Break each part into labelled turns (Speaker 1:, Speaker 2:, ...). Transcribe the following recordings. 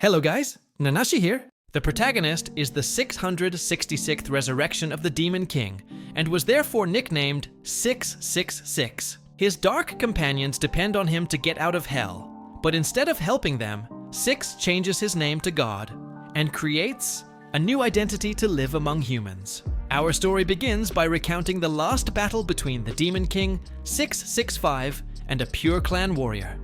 Speaker 1: Hello guys, Nanashi here. The protagonist is the 666th resurrection of the Demon King, and was therefore nicknamed 666. His dark companions depend on him to get out of hell, but instead of helping them, Six changes his name to God, and creates a new identity to live among humans. Our story begins by recounting the last battle between the Demon King, 665, and a pure clan warrior.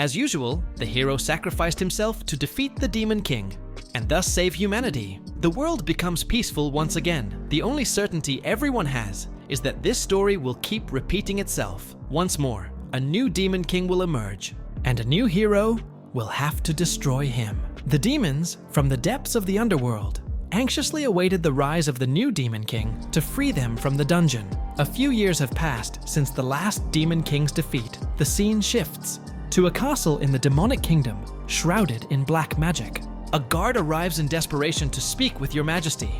Speaker 1: As usual, the hero sacrificed himself to defeat the Demon King, and thus save humanity. The world becomes peaceful once again. The only certainty everyone has is that this story will keep repeating itself. Once more, a new Demon King will emerge, and a new hero will have to destroy him. The demons, from the depths of the underworld, anxiously awaited the rise of the new Demon King to free them from the dungeon. A few years have passed since the last Demon King's defeat. The scene shifts to a castle in the demonic kingdom, shrouded in black magic. A guard arrives in desperation to speak with your majesty.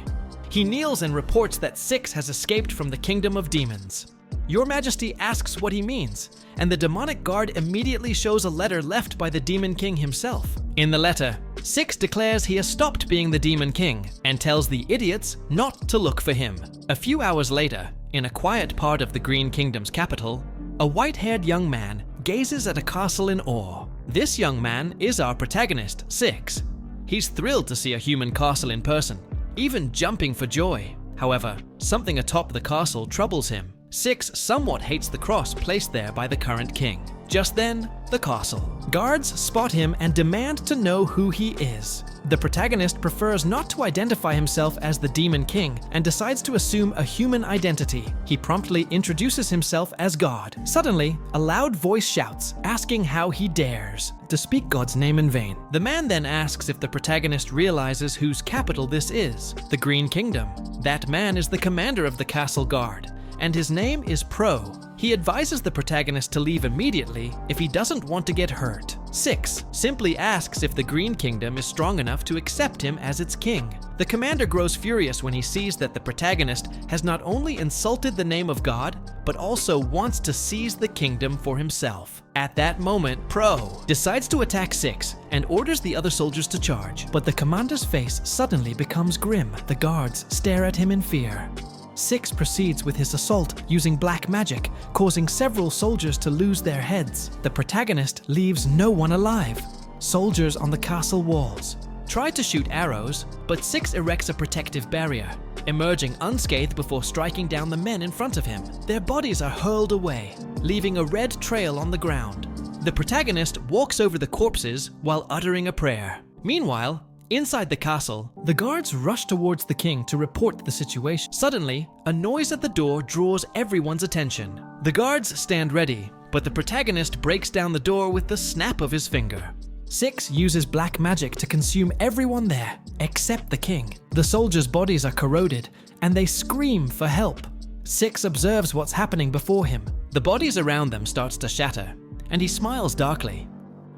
Speaker 1: He kneels and reports that Six has escaped from the kingdom of demons. Your majesty asks what he means, and the demonic guard immediately shows a letter left by the Demon King himself. In the letter, Six declares he has stopped being the Demon King and tells the idiots not to look for him. A few hours later, in a quiet part of the Green Kingdom's capital, a white-haired young man gazes at a castle in awe. This young man is our protagonist, Six. He's thrilled to see a human castle in person, even jumping for joy. However, something atop the castle troubles him. Six somewhat hates the cross placed there by the current king. Just then, the castle. Guards spot him and demand to know who he is. The protagonist prefers not to identify himself as the Demon King and decides to assume a human identity. He promptly introduces himself as God. Suddenly, a loud voice shouts, asking how he dares to speak God's name in vain. The man then asks if the protagonist realizes whose capital this is, the Green Kingdom. That man is the commander of the castle guard, and his name is Pro. He advises the protagonist to leave immediately if he doesn't want to get hurt. Six simply asks if the Green Kingdom is strong enough to accept him as its king. The commander grows furious when he sees that the protagonist has not only insulted the name of God, but also wants to seize the kingdom for himself. At that moment, Pro decides to attack Six and orders the other soldiers to charge, but the commander's face suddenly becomes grim. The guards stare at him in fear. Six proceeds with his assault using black magic, causing several soldiers to lose their heads. The protagonist leaves no one alive. Soldiers on the castle walls try to shoot arrows, but Six erects a protective barrier, emerging unscathed before striking down the men in front of him. Their bodies are hurled away, leaving a red trail on the ground. The protagonist walks over the corpses while uttering a prayer. Meanwhile, inside the castle, the guards rush towards the king to report the situation. Suddenly, a noise at the door draws everyone's attention. The guards stand ready, but the protagonist breaks down the door with the snap of his finger. Six uses black magic to consume everyone there, except the king. The soldiers' bodies are corroded, and they scream for help. Six observes what's happening before him. The bodies around them starts to shatter, and he smiles darkly.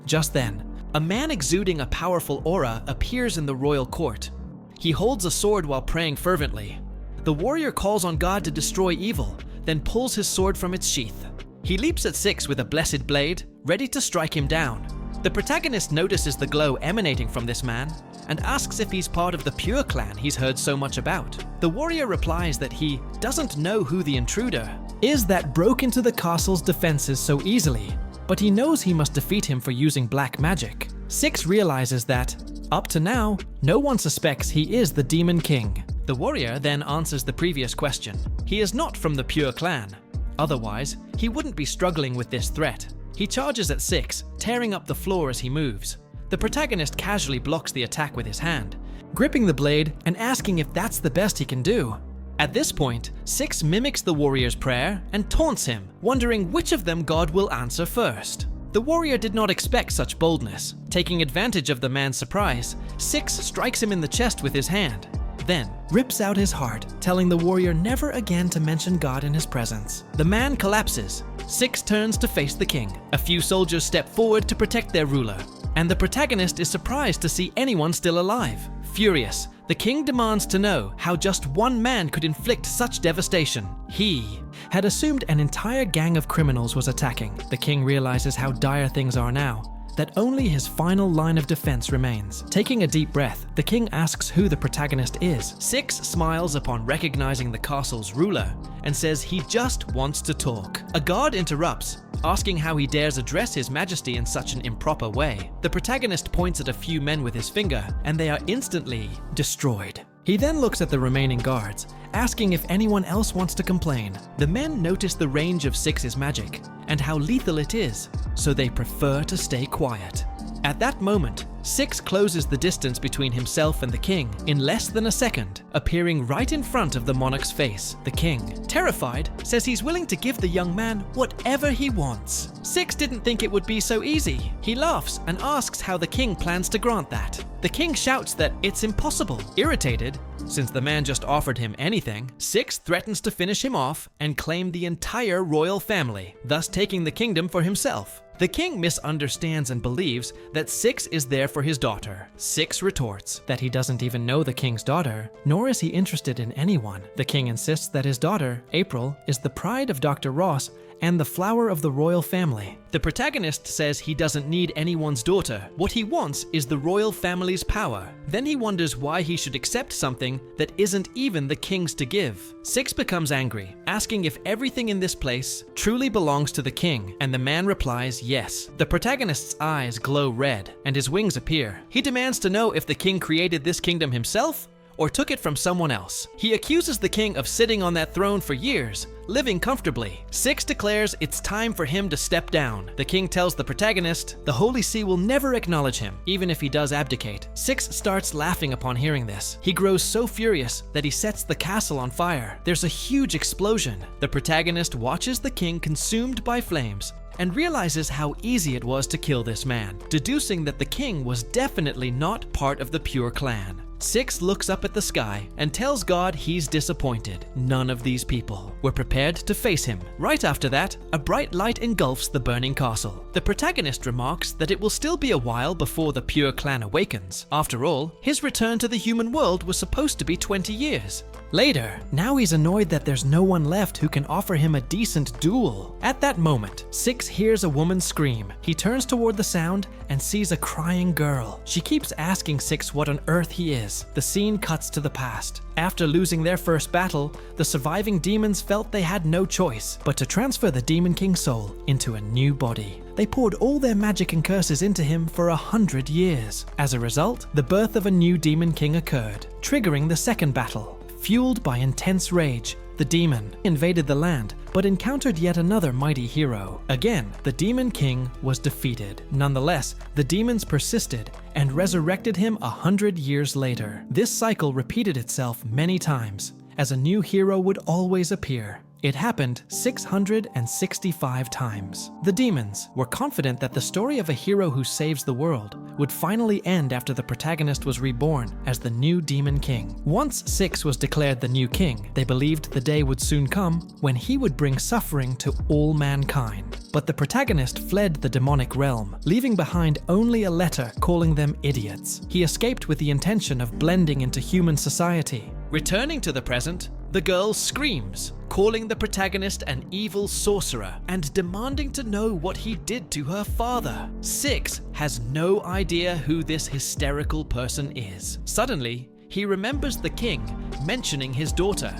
Speaker 1: Just then, a man exuding a powerful aura appears in the royal court. He holds a sword while praying fervently. The warrior calls on God to destroy evil, then pulls his sword from its sheath. He leaps at Six with a blessed blade, ready to strike him down. The protagonist notices the glow emanating from this man and asks if he's part of the pure clan he's heard so much about. The warrior replies that he doesn't know who the intruder is that broke into the castle's defenses so easily, but he knows he must defeat him for using black magic. Six realizes that, up to now, no one suspects he is the Demon King. The warrior then answers the previous question. He is not from the pure clan. Otherwise, he wouldn't be struggling with this threat. He charges at Six, tearing up the floor as he moves. The protagonist casually blocks the attack with his hand, gripping the blade and asking if that's the best he can do. At this point, Six mimics the warrior's prayer and taunts him, wondering which of them God will answer first. The warrior did not expect such boldness. Taking advantage of the man's surprise, Six strikes him in the chest with his hand, then rips out his heart, telling the warrior never again to mention God in his presence. The man collapses. Six turns to face the king. A few soldiers step forward to protect their ruler, and the protagonist is surprised to see anyone still alive. Furious, the king demands to know how just one man could inflict such devastation. He had assumed an entire gang of criminals was attacking. The king realizes how dire things are now that only his final line of defense remains. Taking a deep breath, the king asks who the protagonist is. Six smiles upon recognizing the castle's ruler and says he just wants to talk. A guard interrupts, asking how he dares address his majesty in such an improper way. The protagonist points at a few men with his finger, and they are instantly destroyed. He then looks at the remaining guards, asking if anyone else wants to complain. The men notice the range of Six's magic and how lethal it is, so they prefer to stay quiet. At that moment, Six closes the distance between himself and the king in less than a second, appearing right in front of the monarch's face. The king, terrified, says he's willing to give the young man whatever he wants. Six didn't think it would be so easy. He laughs and asks how the king plans to grant that. The king shouts that it's impossible. Irritated, since the man just offered him anything, Six threatens to finish him off and claim the entire royal family, thus taking the kingdom for himself. The king misunderstands and believes that Six is there for his daughter. Six retorts that he doesn't even know the king's daughter, nor is he interested in anyone. The king insists that his daughter, April, is the pride of Dr. Ross and the flower of the royal family. The protagonist says he doesn't need anyone's daughter. What he wants is the royal family's power. Then he wonders why he should accept something that isn't even the king's to give. Six becomes angry, asking if everything in this place truly belongs to the king, and the man replies yes. The protagonist's eyes glow red, and his wings appear. He demands to know if the king created this kingdom himself or took it from someone else. He accuses the king of sitting on that throne for years, living comfortably. Six declares it's time for him to step down. The king tells the protagonist the Holy See will never acknowledge him, even if he does abdicate. Six starts laughing upon hearing this. He grows so furious that he sets the castle on fire. There's a huge explosion. The protagonist watches the king consumed by flames and realizes how easy it was to kill this man, deducing that the king was definitely not part of the pure clan. Six looks up at the sky and tells God he's disappointed. None of these people were prepared to face him. Right after that, a bright light engulfs the burning castle. The protagonist remarks that it will still be a while before the pure clan awakens. After all, his return to the human world was supposed to be 20 years. Later, now he's annoyed that there's no one left who can offer him a decent duel. At that moment, Six hears a woman scream. He turns toward the sound and sees a crying girl. She keeps asking Six what on earth he is. The scene cuts to the past. After losing their first battle, the surviving demons felt they had no choice but to transfer the Demon King's soul into a new body. They poured all their magic and curses into him for 100 years. As a result, the birth of a new Demon King occurred, triggering the second battle. Fueled by intense rage, the demon invaded the land, but encountered yet another mighty hero. Again, the Demon King was defeated. Nonetheless, the demons persisted and resurrected him 100 years later. This cycle repeated itself many times, as a new hero would always appear. It happened 665 times. The demons were confident that the story of a hero who saves the world would finally end after the protagonist was reborn as the new Demon King. Once Six was declared the new king, they believed the day would soon come when he would bring suffering to all mankind. But the protagonist fled the demonic realm, leaving behind only a letter calling them idiots. He escaped with the intention of blending into human society. Returning to the present, the girl screams, calling the protagonist an evil sorcerer and demanding to know what he did to her father. Six has no idea who this hysterical person is. Suddenly, he remembers the king mentioning his daughter,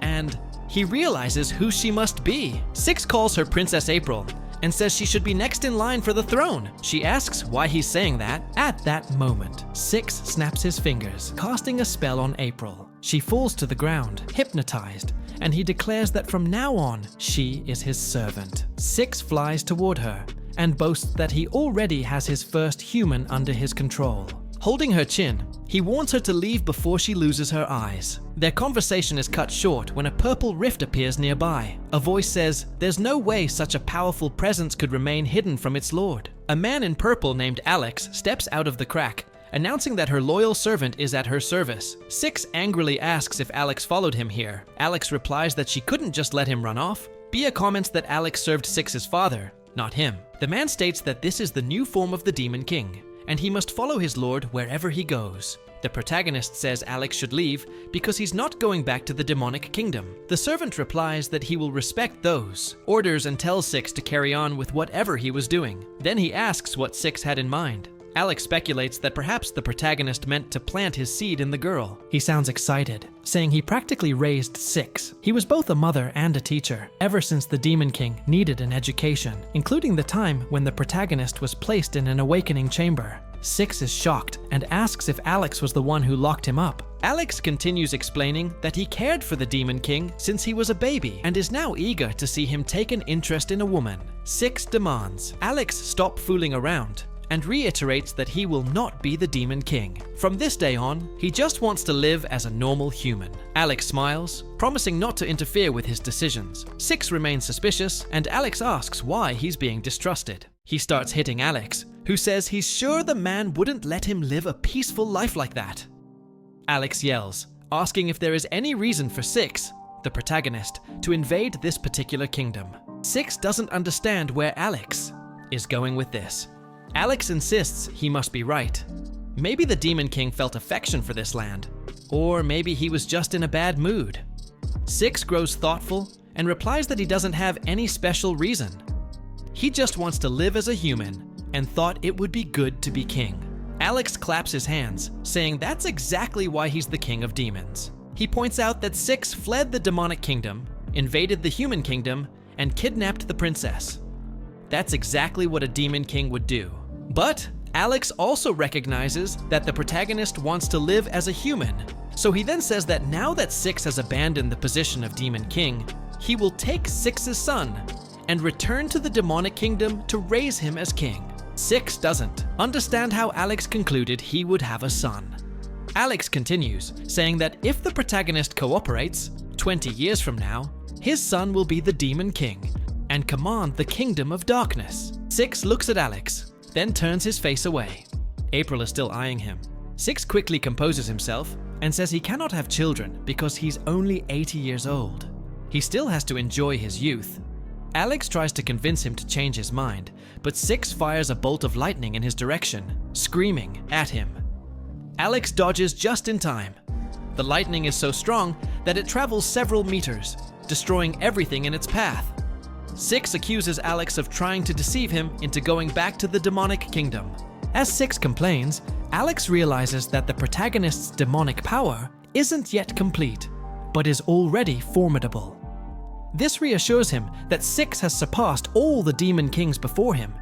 Speaker 1: and he realizes who she must be. Six calls her Princess April and says she should be next in line for the throne. She asks why he's saying that. At that moment, Six snaps his fingers, casting a spell on April. She falls to the ground, hypnotized, and he declares that from now on, she is his servant. Six flies toward her and boasts that he already has his first human under his control. Holding her chin, he warns her to leave before she loses her eyes. Their conversation is cut short when a purple rift appears nearby. A voice says, "There's no way such a powerful presence could remain hidden from its lord." A man in purple named Alex steps out of the crack, announcing that her loyal servant is at her service. Six angrily asks if Alex followed him here. Alex replies that she couldn't just let him run off. Bia comments that Alex served Six's father, not him. The man states that this is the new form of the Demon King, and he must follow his lord wherever he goes. The protagonist says Alex should leave because he's not going back to the demonic kingdom. The servant replies that he will respect those, orders and tells Six to carry on with whatever he was doing. Then he asks what Six had in mind. Alex speculates that perhaps the protagonist meant to plant his seed in the girl. He sounds excited, saying he practically raised Six. He was both a mother and a teacher, ever since the Demon King needed an education, including the time when the protagonist was placed in an awakening chamber. Six is shocked and asks if Alex was the one who locked him up. Alex continues explaining that he cared for the Demon King since he was a baby and is now eager to see him take an interest in a woman. Six demands Alex stop fooling around and reiterates that he will not be the Demon King. From this day on, he just wants to live as a normal human. Alex smiles, promising not to interfere with his decisions. Six remains suspicious, and Alex asks why he's being distrusted. He starts hitting Alex, who says he's sure the man wouldn't let him live a peaceful life like that. Alex yells, asking if there is any reason for Six, the protagonist, to invade this particular kingdom. Six doesn't understand where Alex is going with this. Alex insists he must be right. Maybe the Demon King felt affection for this land, or maybe he was just in a bad mood. Six grows thoughtful and replies that he doesn't have any special reason. He just wants to live as a human and thought it would be good to be king. Alex claps his hands, saying that's exactly why he's the king of demons. He points out that Six fled the demonic kingdom, invaded the human kingdom, and kidnapped the princess. That's exactly what a demon king would do. But Alex also recognizes that the protagonist wants to live as a human, so he then says that now that Six has abandoned the position of Demon King, he will take Six's son and return to the demonic kingdom to raise him as king. Six doesn't understand how Alex concluded he would have a son. Alex continues, saying that if the protagonist cooperates, 20 years from now, his son will be the Demon King and command the kingdom of darkness. Six looks at Alex, then turns his face away. April is still eyeing him. Six quickly composes himself and says he cannot have children because he's only 80 years old. He still has to enjoy his youth. Alex tries to convince him to change his mind, but Six fires a bolt of lightning in his direction, screaming at him. Alex dodges just in time. The lightning is so strong that it travels several meters, destroying everything in its path. Six accuses Alex of trying to deceive him into going back to the demonic kingdom. As Six complains, Alex realizes that the protagonist's demonic power isn't yet complete, but is already formidable. This reassures him that Six has surpassed all the demon kings before him.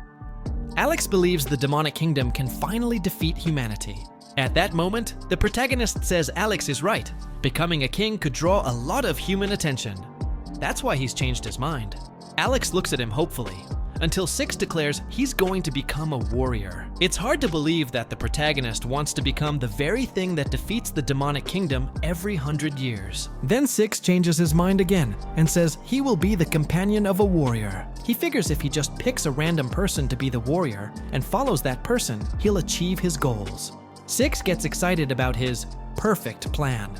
Speaker 1: Alex believes the demonic kingdom can finally defeat humanity. At that moment, the protagonist says Alex is right. Becoming a king could draw a lot of human attention. That's why he's changed his mind. Alex looks at him hopefully, until Six declares he's going to become a warrior. It's hard to believe that the protagonist wants to become the very thing that defeats the demonic kingdom every 100 years. Then Six changes his mind again and says he will be the companion of a warrior. He figures if he just picks a random person to be the warrior and follows that person, he'll achieve his goals. Six gets excited about his perfect plan.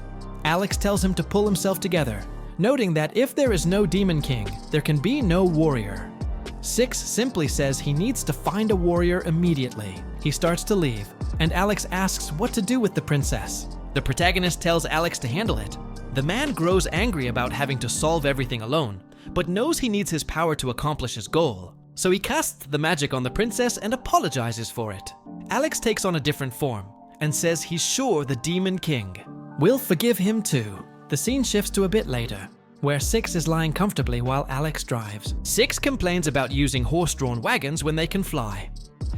Speaker 1: Alex tells him to pull himself together, noting that if there is no Demon King, there can be no warrior. Six simply says he needs to find a warrior immediately. He starts to leave, and Alex asks what to do with the princess. The protagonist tells Alex to handle it. The man grows angry about having to solve everything alone, but knows he needs his power to accomplish his goal. So he casts the magic on the princess and apologizes for it. Alex takes on a different form, and says he's sure the Demon King will forgive him too. The scene shifts to a bit later, where Six is lying comfortably while Alex drives. Six complains about using horse-drawn wagons when they can fly.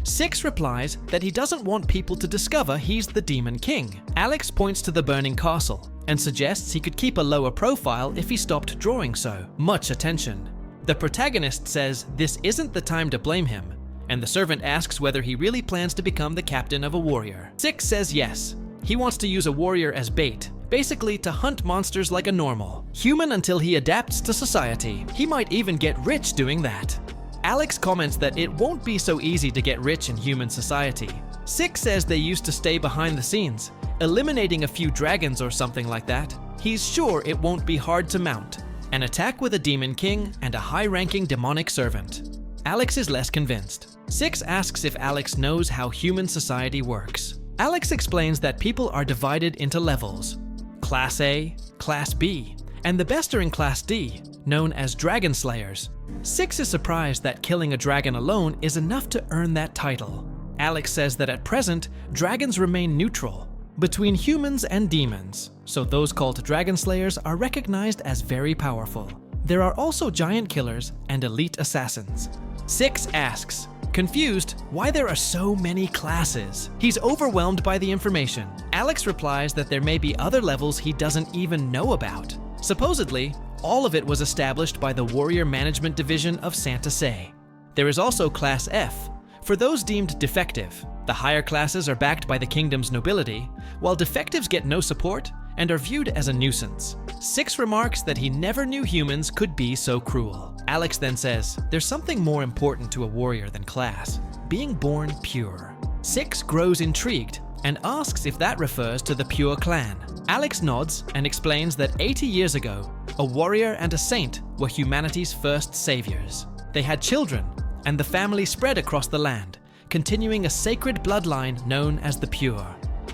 Speaker 1: Six replies that he doesn't want people to discover he's the Demon King. Alex points to the burning castle and suggests he could keep a lower profile if he stopped drawing so much attention. The protagonist says this isn't the time to blame him, and the servant asks whether he really plans to become the captain of a warrior. Six says yes. He wants to use a warrior as bait, basically to hunt monsters like a normal human until he adapts to society. He might even get rich doing that. Alex comments that it won't be so easy to get rich in human society. Six says they used to stay behind the scenes, eliminating a few dragons or something like that. He's sure it won't be hard to mount an attack with a demon king and a high-ranking demonic servant. Alex is less convinced. Six asks if Alex knows how human society works. Alex explains that people are divided into levels: Class A, Class B, and the best are in Class D, known as Dragon Slayers. Six is surprised that killing a dragon alone is enough to earn that title. Alex says that at present, dragons remain neutral between humans and demons, so those called Dragon Slayers are recognized as very powerful. There are also giant killers and elite assassins. Six asks, confused, why there are so many classes. He's overwhelmed by the information. Alex replies that there may be other levels he doesn't even know about. Supposedly, all of it was established by the Warrior Management Division of Santa Fe. There is also Class F, for those deemed defective. The higher classes are backed by the kingdom's nobility, while defectives get no support and are viewed as a nuisance. Six remarks that he never knew humans could be so cruel. Alex then says, there's something more important to a warrior than class: being born pure. Six grows intrigued and asks if that refers to the Pure Clan. Alex nods and explains that 80 years ago, a warrior and a saint were humanity's first saviors. They had children, and the family spread across the land, continuing a sacred bloodline known as the Pure.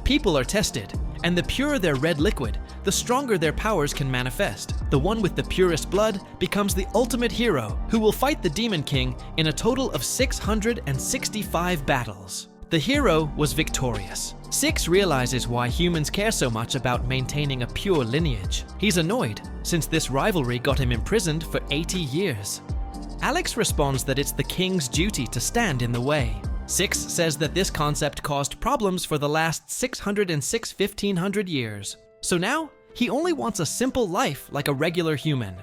Speaker 1: People are tested, and the purer their red liquid, the stronger their powers can manifest. The one with the purest blood becomes the ultimate hero, who will fight the Demon King in a total of 665 battles. The hero was victorious. Six realizes why humans care so much about maintaining a pure lineage. He's annoyed, since this rivalry got him imprisoned for 80 years. Alex responds that it's the king's duty to stand in the way. Six says that this concept caused problems for the last 1500 years. So now, he only wants a simple life like a regular human.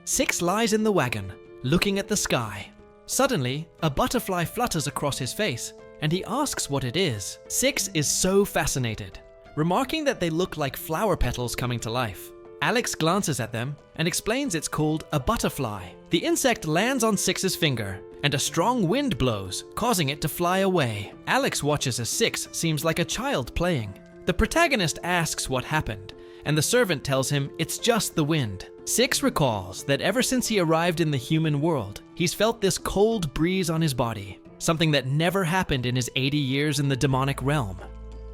Speaker 1: Six lies in the wagon, looking at the sky. Suddenly, a butterfly flutters across his face, and he asks what it is. Six is so fascinated, remarking that they look like flower petals coming to life. Alex glances at them and explains it's called a butterfly. The insect lands on Six's finger, and a strong wind blows, causing it to fly away. Alex watches as Six seems like a child playing. The protagonist asks what happened, and the servant tells him it's just the wind. Six recalls that ever since he arrived in the human world, he's felt this cold breeze on his body, something that never happened in his 80 years in the demonic realm.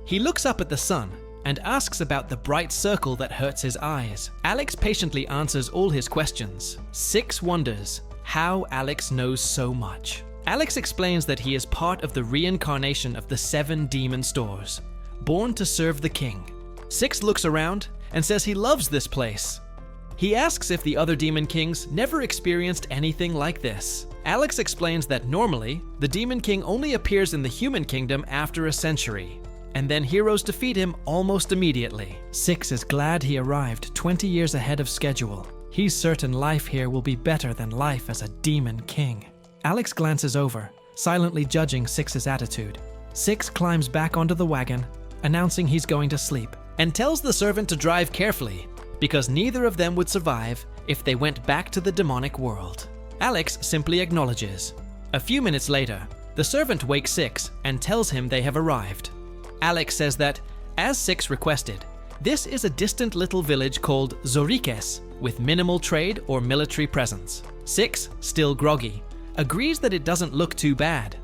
Speaker 1: He looks up at the sun and asks about the bright circle that hurts his eyes. Alex patiently answers all his questions. Six wonders how Alex knows so much. Alex explains that he is part of the reincarnation of the 7 demon stores, born to serve the king. Six looks around and says he loves this place. He asks if the other demon kings never experienced anything like this. Alex explains that normally, the demon king only appears in the human kingdom after a century, and then heroes defeat him almost immediately. Six is glad he arrived 20 years ahead of schedule. He's certain life here will be better than life as a demon king. Alex glances over, silently judging Six's attitude. Six climbs back onto the wagon, announcing he's going to sleep, and tells the servant to drive carefully, because neither of them would survive if they went back to the demonic world. Alex simply acknowledges. A few minutes later, the servant wakes Six and tells him they have arrived. Alex says that, as Six requested, this is a distant little village called Zorikes, with minimal trade or military presence. Six, still groggy, agrees that it doesn't look too bad.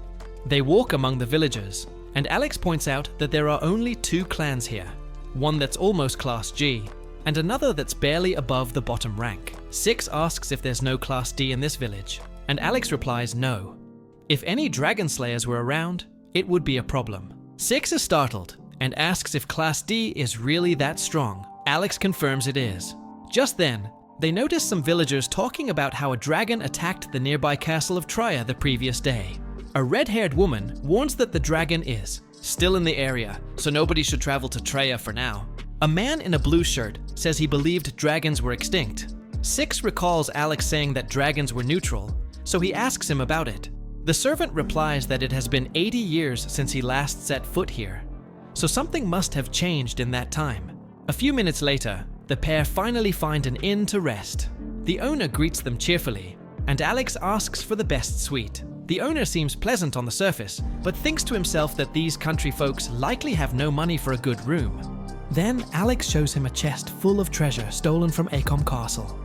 Speaker 1: They walk among the villagers, and Alex points out that there are only 2 clans here, one that's almost Class G, and another that's barely above the bottom rank. Six asks if there's no Class D in this village, and Alex replies no. If any Dragon Slayers were around, it would be a problem. Six is startled and asks if Class D is really that strong. Alex confirms it is. Just then, they notice some villagers talking about how a dragon attacked the nearby castle of Trier the previous day. A red-haired woman warns that the dragon is still in the area, so nobody should travel to Trier for now. A man in a blue shirt says he believed dragons were extinct. Six recalls Alex saying that dragons were neutral, so he asks him about it. The servant replies that it has been 80 years since he last set foot here, so something must have changed in that time. A few minutes later, the pair finally find an inn to rest. The owner greets them cheerfully, and Alex asks for the best suite. The owner seems pleasant on the surface, but thinks to himself that these country folks likely have no money for a good room. Then Alex shows him a chest full of treasure stolen from Acom Castle.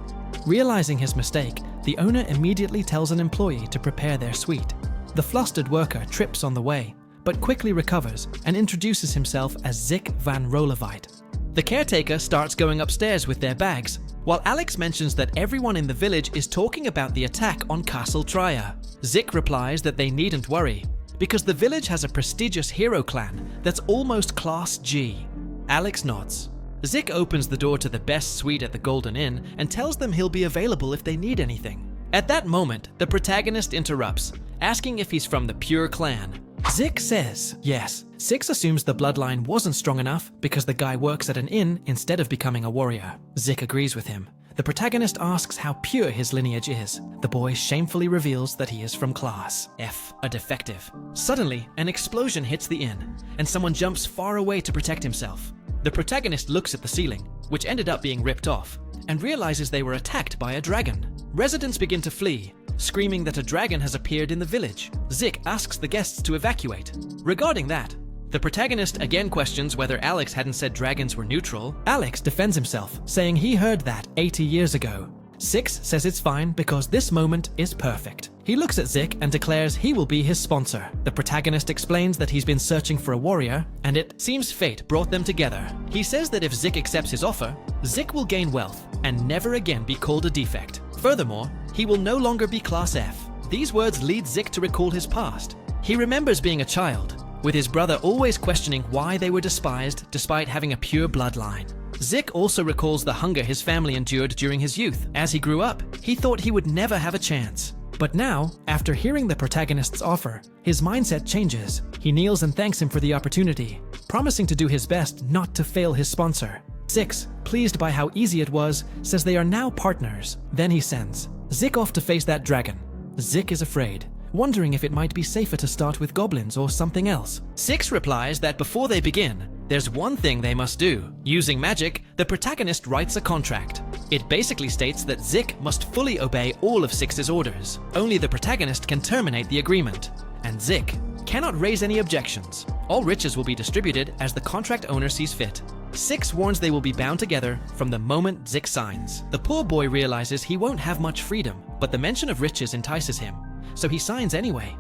Speaker 1: Realizing his mistake, the owner immediately tells an employee to prepare their suite. The flustered worker trips on the way, but quickly recovers and introduces himself as Zik van Rolevite. The caretaker starts going upstairs with their bags, while Alex mentions that everyone in the village is talking about the attack on Castle Trier. Zik replies that they needn't worry, because the village has a prestigious hero clan that's almost Class G. Alex nods. Zik opens the door to the best suite at the Golden Inn and tells them he'll be available if they need anything. At that moment, the protagonist interrupts, asking if he's from the Pure Clan. Zik says yes. Six assumes the bloodline wasn't strong enough because the guy works at an inn instead of becoming a warrior. Zik agrees with him. The protagonist asks how pure his lineage is. The boy shamefully reveals that he is from Class F, a defective. Suddenly, an explosion hits the inn, and someone jumps far away to protect himself. The protagonist looks at the ceiling, which ended up being ripped off, and realizes they were attacked by a dragon. Residents begin to flee, screaming that a dragon has appeared in the village. Zik asks the guests to evacuate. Regarding that, the protagonist again questions whether Alex hadn't said dragons were neutral. Alex defends himself, saying he heard that 80 years ago. Six says it's fine because this moment is perfect. He looks at Zik and declares he will be his sponsor. The protagonist explains that he's been searching for a warrior, and it seems fate brought them together. He says that if Zik accepts his offer, Zik will gain wealth and never again be called a defect. Furthermore, he will no longer be Class F. These words lead Zik to recall his past. He remembers being a child, with his brother always questioning why they were despised despite having a pure bloodline. Zik also recalls the hunger his family endured during his youth. As he grew up, he thought he would never have a chance. But now, after hearing the protagonist's offer, his mindset changes. He kneels and thanks him for the opportunity, promising to do his best not to fail his sponsor. Six, pleased by how easy it was, says they are now partners. Then he sends Zik off to face that dragon. Zik is afraid, wondering if it might be safer to start with goblins or something else. Six replies that before they begin, there's one thing they must do. Using magic, the protagonist writes a contract. It basically states that Zik must fully obey all of Six's orders. Only the protagonist can terminate the agreement, and Zik cannot raise any objections. All riches will be distributed as the contract owner sees fit. Six warns they will be bound together from the moment Zik signs. The poor boy realizes he won't have much freedom, but the mention of riches entices him, so he signs anyway.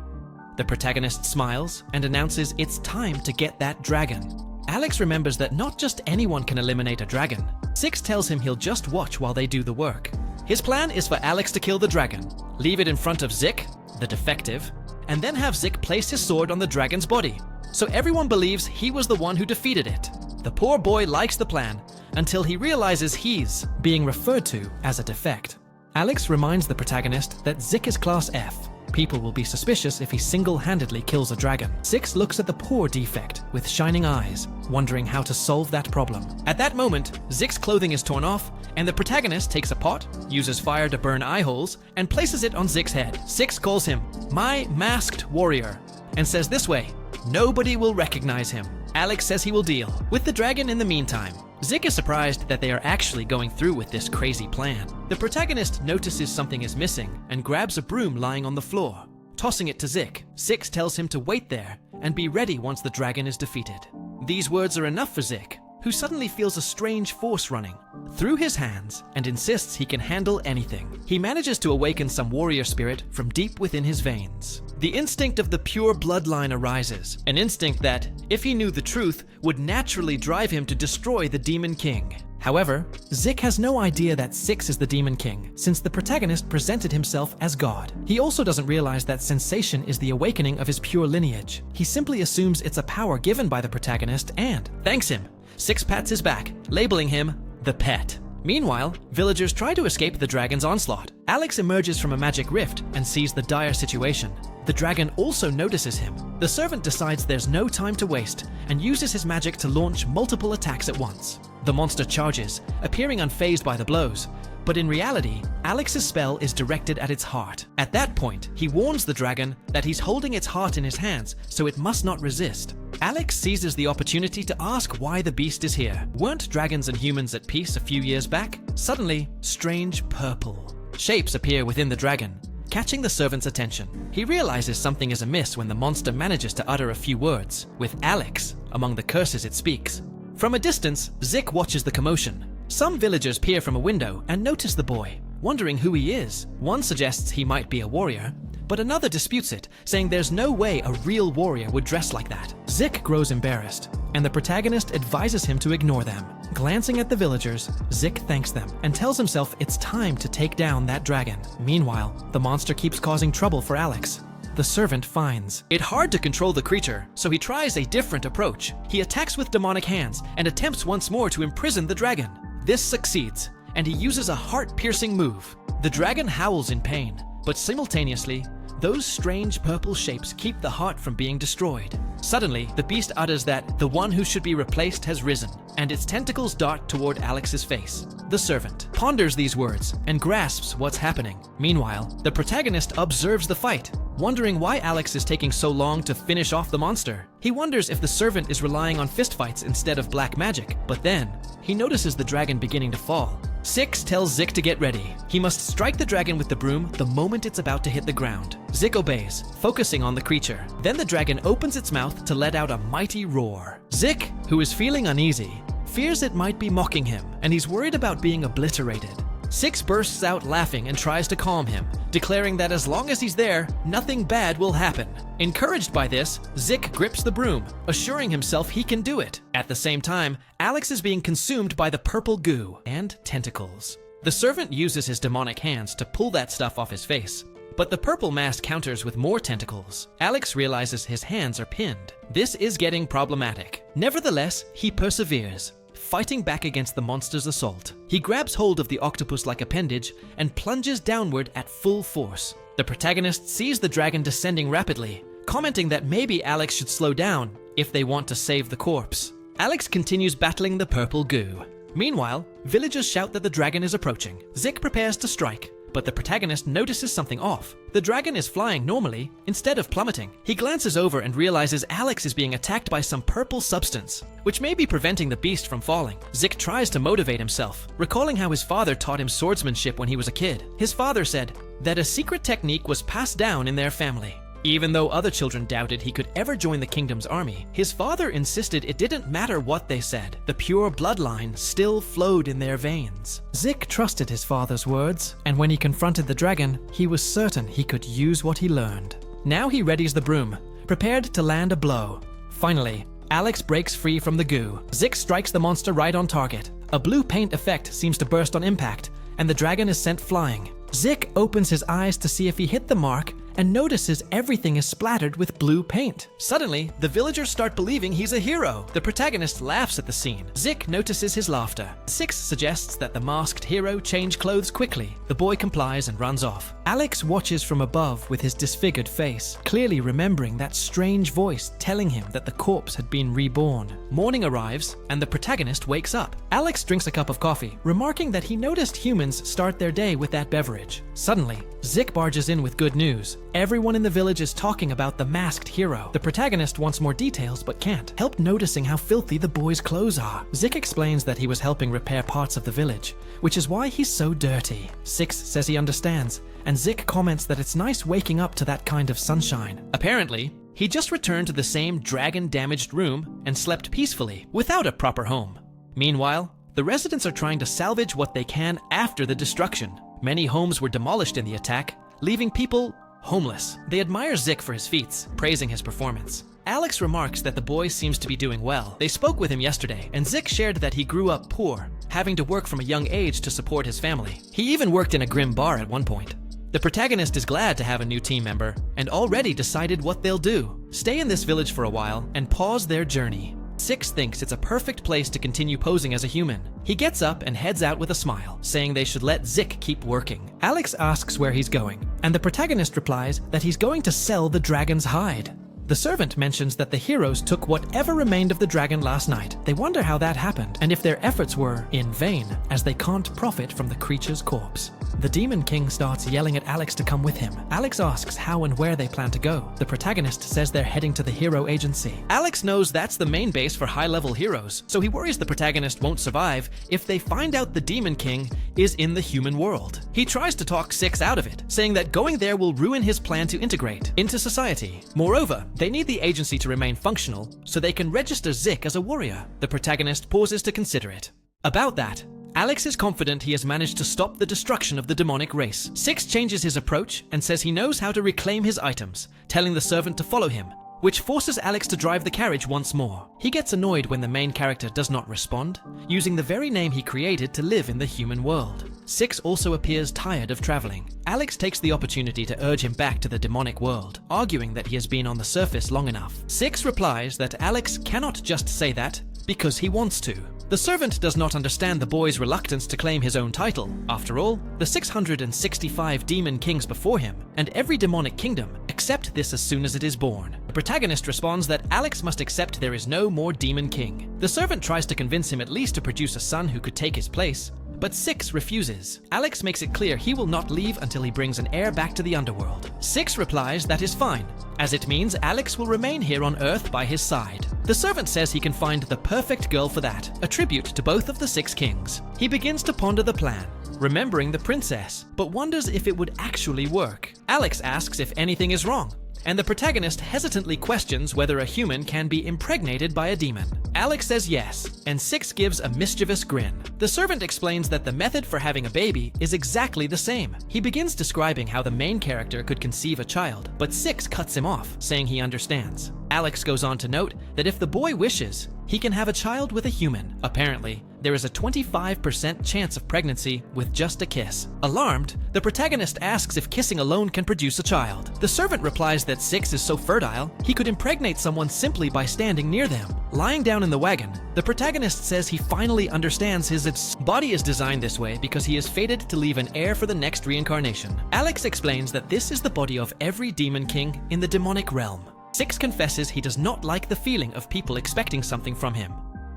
Speaker 1: The protagonist smiles and announces it's time to get that dragon. Alex remembers that not just anyone can eliminate a dragon. Six tells him he'll just watch while they do the work. His plan is for Alex to kill the dragon, leave it in front of Zik, the defective, and then have Zik place his sword on the dragon's body, so everyone believes he was the one who defeated it. The poor boy likes the plan until he realizes he's being referred to as a defect. Alex reminds the protagonist that Zik is Class F. People will be suspicious if he single-handedly kills a dragon. Six looks at the poor defect with shining eyes, wondering how to solve that problem. At that moment, Zik's clothing is torn off, and the protagonist takes a pot, uses fire to burn eye holes, and places it on Zik's head. Six calls him my masked warrior, and says this way, nobody will recognize him. Alex says he will deal with the dragon in the meantime. Zik is surprised that they are actually going through with this crazy plan. The protagonist notices something is missing and grabs a broom lying on the floor, tossing it to Zik. Six tells him to wait there and be ready once the dragon is defeated. These words are enough for Zik, who suddenly feels a strange force running through his hands and insists he can handle anything. He manages to awaken some warrior spirit from deep within his veins. The instinct of the pure bloodline arises, an instinct that, if he knew the truth, would naturally drive him to destroy the Demon King. However, Zik has no idea that Six is the Demon King, since the protagonist presented himself as God. He also doesn't realize that sensation is the awakening of his pure lineage. He simply assumes it's a power given by the protagonist and thanks him. Six pats his back, labeling him the pet. Meanwhile, villagers try to escape the dragon's onslaught. Alex emerges from a magic rift and sees the dire situation. The dragon also notices him. The servant decides there's no time to waste and uses his magic to launch multiple attacks at once. The monster charges, appearing unfazed by the blows, but in reality, Alex's spell is directed at its heart. At that point, he warns the dragon that he's holding its heart in his hands, so it must not resist. Alex seizes the opportunity to ask why the beast is here. Weren't dragons and humans at peace a few years back? Suddenly, strange purple shapes appear within the dragon, catching the servant's attention. He realizes something is amiss when the monster manages to utter a few words, with Alex among the curses it speaks. From a distance, Zik watches the commotion. Some villagers peer from a window and notice the boy, wondering who he is. One suggests he might be a warrior, but another disputes it, saying there's no way a real warrior would dress like that. Zik grows embarrassed, and the protagonist advises him to ignore them. Glancing at the villagers, Zik thanks them and tells himself it's time to take down that dragon. Meanwhile, the monster keeps causing trouble for Alex. The servant finds it hard to control the creature, so he tries a different approach. He attacks with demonic hands and attempts once more to imprison the dragon. This succeeds, and he uses a heart-piercing move. The dragon howls in pain, but simultaneously, those strange purple shapes keep the heart from being destroyed. Suddenly, the beast utters that the one who should be replaced has risen, and its tentacles dart toward Alex's face. The servant ponders these words and grasps what's happening. Meanwhile, the protagonist observes the fight, wondering why Alex is taking so long to finish off the monster. He wonders if the servant is relying on fistfights instead of black magic, but then he notices the dragon beginning to fall. Six tells Zik to get ready. He must strike the dragon with the broom the moment it's about to hit the ground. Zik obeys, focusing on the creature. Then the dragon opens its mouth to let out a mighty roar. Zik, who is feeling uneasy, fears it might be mocking him, and he's worried about being obliterated. Six bursts out laughing and tries to calm him, declaring that as long as he's there, nothing bad will happen. Encouraged by this, Zik grips the broom, assuring himself he can do it. At the same time, Alex is being consumed by the purple goo and tentacles. The servant uses his demonic hands to pull that stuff off his face, but the purple mass counters with more tentacles. Alex realizes his hands are pinned. This is getting problematic. Nevertheless, he perseveres, fighting back against the monster's assault. He grabs hold of the octopus-like appendage and plunges downward at full force. The protagonist sees the dragon descending rapidly, commenting that maybe Alex should slow down if they want to save the corpse. Alex continues battling the purple goo. Meanwhile, villagers shout that the dragon is approaching. Zik prepares to strike, but the protagonist notices something off. The dragon is flying normally instead of plummeting. He glances over and realizes Alex is being attacked by some purple substance, which may be preventing the beast from falling. Zik tries to motivate himself, recalling how his father taught him swordsmanship when he was a kid. His father said that a secret technique was passed down in their family. Even though other children doubted he could ever join the kingdom's army, his father insisted it didn't matter what they said. The pure bloodline still flowed in their veins. Zik trusted his father's words, and when he confronted the dragon, he was certain he could use what he learned. Now he readies the broom, prepared to land a blow. Finally, Alex breaks free from the goo. Zik strikes the monster right on target. A blue paint effect seems to burst on impact, and the dragon is sent flying. Zik opens his eyes to see if he hit the mark and notices everything is splattered with blue paint. Suddenly, the villagers start believing he's a hero. The protagonist laughs at the scene. Zik notices his laughter. Six suggests that the masked hero change clothes quickly. The boy complies and runs off. Alex watches from above with his disfigured face, clearly remembering that strange voice telling him that the corpse had been reborn. Morning arrives, and the protagonist wakes up. Alex drinks a cup of coffee, remarking that he noticed humans start their day with that beverage. Suddenly, Zik barges in with good news. Everyone in the village is talking about the masked hero. The protagonist wants more details but can't help noticing how filthy the boy's clothes are. Zik explains that he was helping repair parts of the village, which is why he's so dirty. Six says he understands, and Zik comments that it's nice waking up to that kind of sunshine. Apparently, he just returned to the same dragon-damaged room and slept peacefully without a proper home. Meanwhile, the residents are trying to salvage what they can after the destruction. Many homes were demolished in the attack, leaving people homeless. They admire Zik for his feats, praising his performance. Alex remarks that the boy seems to be doing well. They spoke with him yesterday, and Zik shared that he grew up poor, having to work from a young age to support his family. He even worked in a grim bar at one point. The protagonist is glad to have a new team member, and already decided what they'll do: stay in this village for a while and pause their journey. Six thinks it's a perfect place to continue posing as a human. He gets up and heads out with a smile, saying they should let Zik keep working. Alex asks where he's going, and the protagonist replies that he's going to sell the dragon's hide. The servant mentions that the heroes took whatever remained of the dragon last night. They wonder how that happened, and if their efforts were in vain, as they can't profit from the creature's corpse. The Demon King starts yelling at Alex to come with him. Alex asks how and where they plan to go. The protagonist says they're heading to the hero agency. Alex knows that's the main base for high-level heroes, so he worries the protagonist won't survive if they find out the Demon King is in the human world. He tries to talk Six out of it, saying that going there will ruin his plan to integrate into society. Moreover, they need the agency to remain functional so they can register Zik as a warrior. The protagonist pauses to consider it. About that, Alex is confident he has managed to stop the destruction of the demonic race. 6 changes his approach and says he knows how to reclaim his items, telling the servant to follow him, which forces Alex to drive the carriage once more. He gets annoyed when the main character does not respond, using the very name he created to live in the human world. 6 also appears tired of traveling. Alex takes the opportunity to urge him back to the demonic world, arguing that he has been on the surface long enough. 6 replies that Alex cannot just say that because he wants to. The servant does not understand the boy's reluctance to claim his own title. After all, the 665 demon kings before him, and every demonic kingdom, accept this as soon as it is born. The protagonist responds that Alex must accept there is no more demon king. The servant tries to convince him at least to produce a son who could take his place, but 6 refuses. Alex makes it clear he will not leave until he brings an heir back to the underworld. 6 replies that is fine, as it means Alex will remain here on Earth by his side. The servant says he can find the perfect girl for that, a tribute to both of the 6 kings. He begins to ponder the plan, remembering the princess, but wonders if it would actually work. Alex asks if anything is wrong, and the protagonist hesitantly questions whether a human can be impregnated by a demon. Alex says yes, and 6 gives a mischievous grin. The servant explains that the method for having a baby is exactly the same. He begins describing how the main character could conceive a child, but 6 cuts him off, saying he understands. Alex goes on to note that if the boy wishes, he can have a child with a human. Apparently, there is a 25% chance of pregnancy with just a kiss. Alarmed, the protagonist asks if kissing alone can produce a child. The servant replies that 6 is so fertile, he could impregnate someone simply by standing near them. Lying down in the wagon, the protagonist says he finally understands his body is designed this way because he is fated to leave an heir for the next reincarnation. Alex explains that this is the body of every demon king in the demonic realm. 6 confesses he does not like the feeling of people expecting something from him.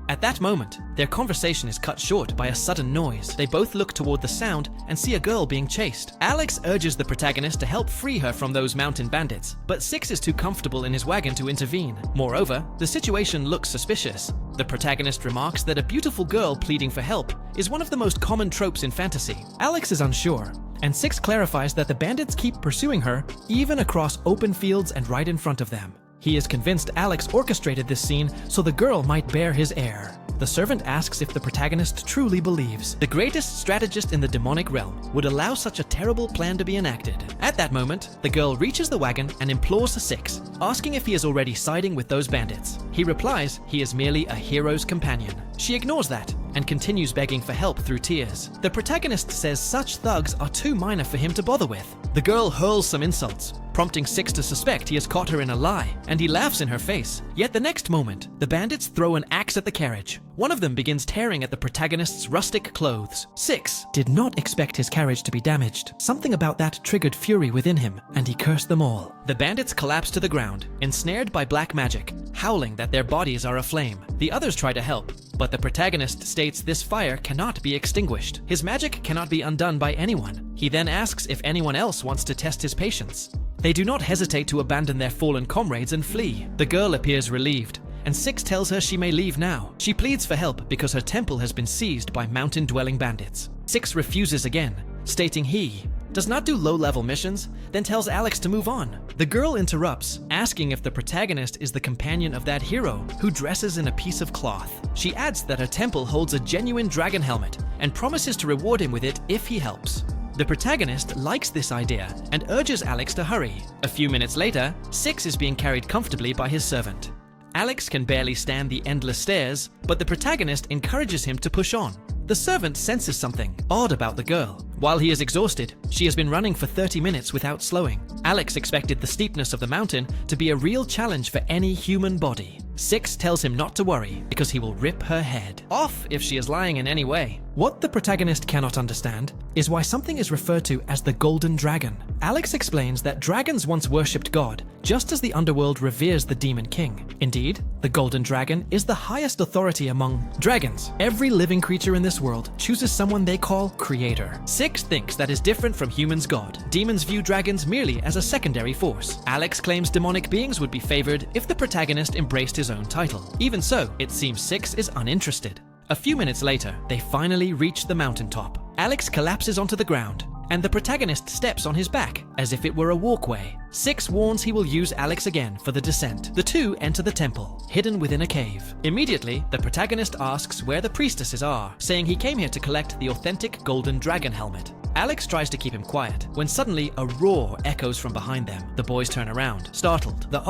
Speaker 1: At that moment, their conversation is cut short by a sudden noise. They both look toward the sound and see a girl being chased. Alex urges the protagonist to help free her from those mountain bandits, but 6 is too comfortable in his wagon to intervene. Moreover, the situation looks suspicious. The protagonist remarks that a beautiful girl pleading for help is one of the most common tropes in fantasy. Alex is unsure, and 6 clarifies that the bandits keep pursuing her even across open fields and right in front of them. He is convinced Alex orchestrated this scene so the girl might bear his heir. The servant asks if the protagonist truly believes the greatest strategist in the demonic realm would allow such a terrible plan to be enacted. At that moment, the girl reaches the wagon and implores 6, asking if he is already siding with those bandits. He replies he is merely a hero's companion. She ignores that and continues begging for help through tears. The protagonist says such thugs are too minor for him to bother with. The girl hurls some insults, prompting 6 to suspect he has caught her in a lie, and he laughs in her face. Yet the next moment, the bandits throw an axe at the carriage. One of them begins tearing at the protagonist's rustic clothes. 6 did not expect his carriage to be damaged. Something about that triggered fury within him, and he cursed them all. The bandits collapse to the ground, ensnared by black magic, howling that their bodies are aflame. The others try to help, but the protagonist states this fire cannot be extinguished. His magic cannot be undone by anyone. He then asks if anyone else wants to test his patience. They do not hesitate to abandon their fallen comrades and flee. The girl appears relieved, and 6 tells her she may leave now. She pleads for help because her temple has been seized by mountain-dwelling bandits. 6 refuses again, stating he does not do low-level missions, then tells Alex to move on. The girl interrupts, asking if the protagonist is the companion of that hero who dresses in a piece of cloth. She adds that her temple holds a genuine dragon helmet and promises to reward him with it if he helps. The protagonist likes this idea and urges Alex to hurry. A few minutes later, 6 is being carried comfortably by his servant. Alex can barely stand the endless stairs, but the protagonist encourages him to push on. The servant senses something odd about the girl. While he is exhausted, she has been running for 30 minutes without slowing. Alex expected the steepness of the mountain to be a real challenge for any human body. 6 tells him not to worry because he will rip her head off if she is lying in any way. What the protagonist cannot understand is why something is referred to as the Golden Dragon. Alex explains that dragons once worshipped God, just as the underworld reveres the Demon King. Indeed, the Golden Dragon is the highest authority among dragons. Every living creature in this world chooses someone they call Creator. 6 thinks that is different from humans' God. Demons view dragons merely as a secondary force. Alex claims demonic beings would be favored if the protagonist embraced his own title. Even so, it seems 6 is uninterested. A few minutes later, they finally reach the mountaintop. Alex collapses onto the ground, and the protagonist steps on his back as if it were a walkway. Six warns he will use Alex again for the descent. The two enter the temple, hidden within a cave. Immediately, the protagonist asks where the priestesses are, saying he came here to collect the authentic golden dragon helmet. Alex tries to keep him quiet, when suddenly a roar echoes from behind them. The boys turn around, startled. The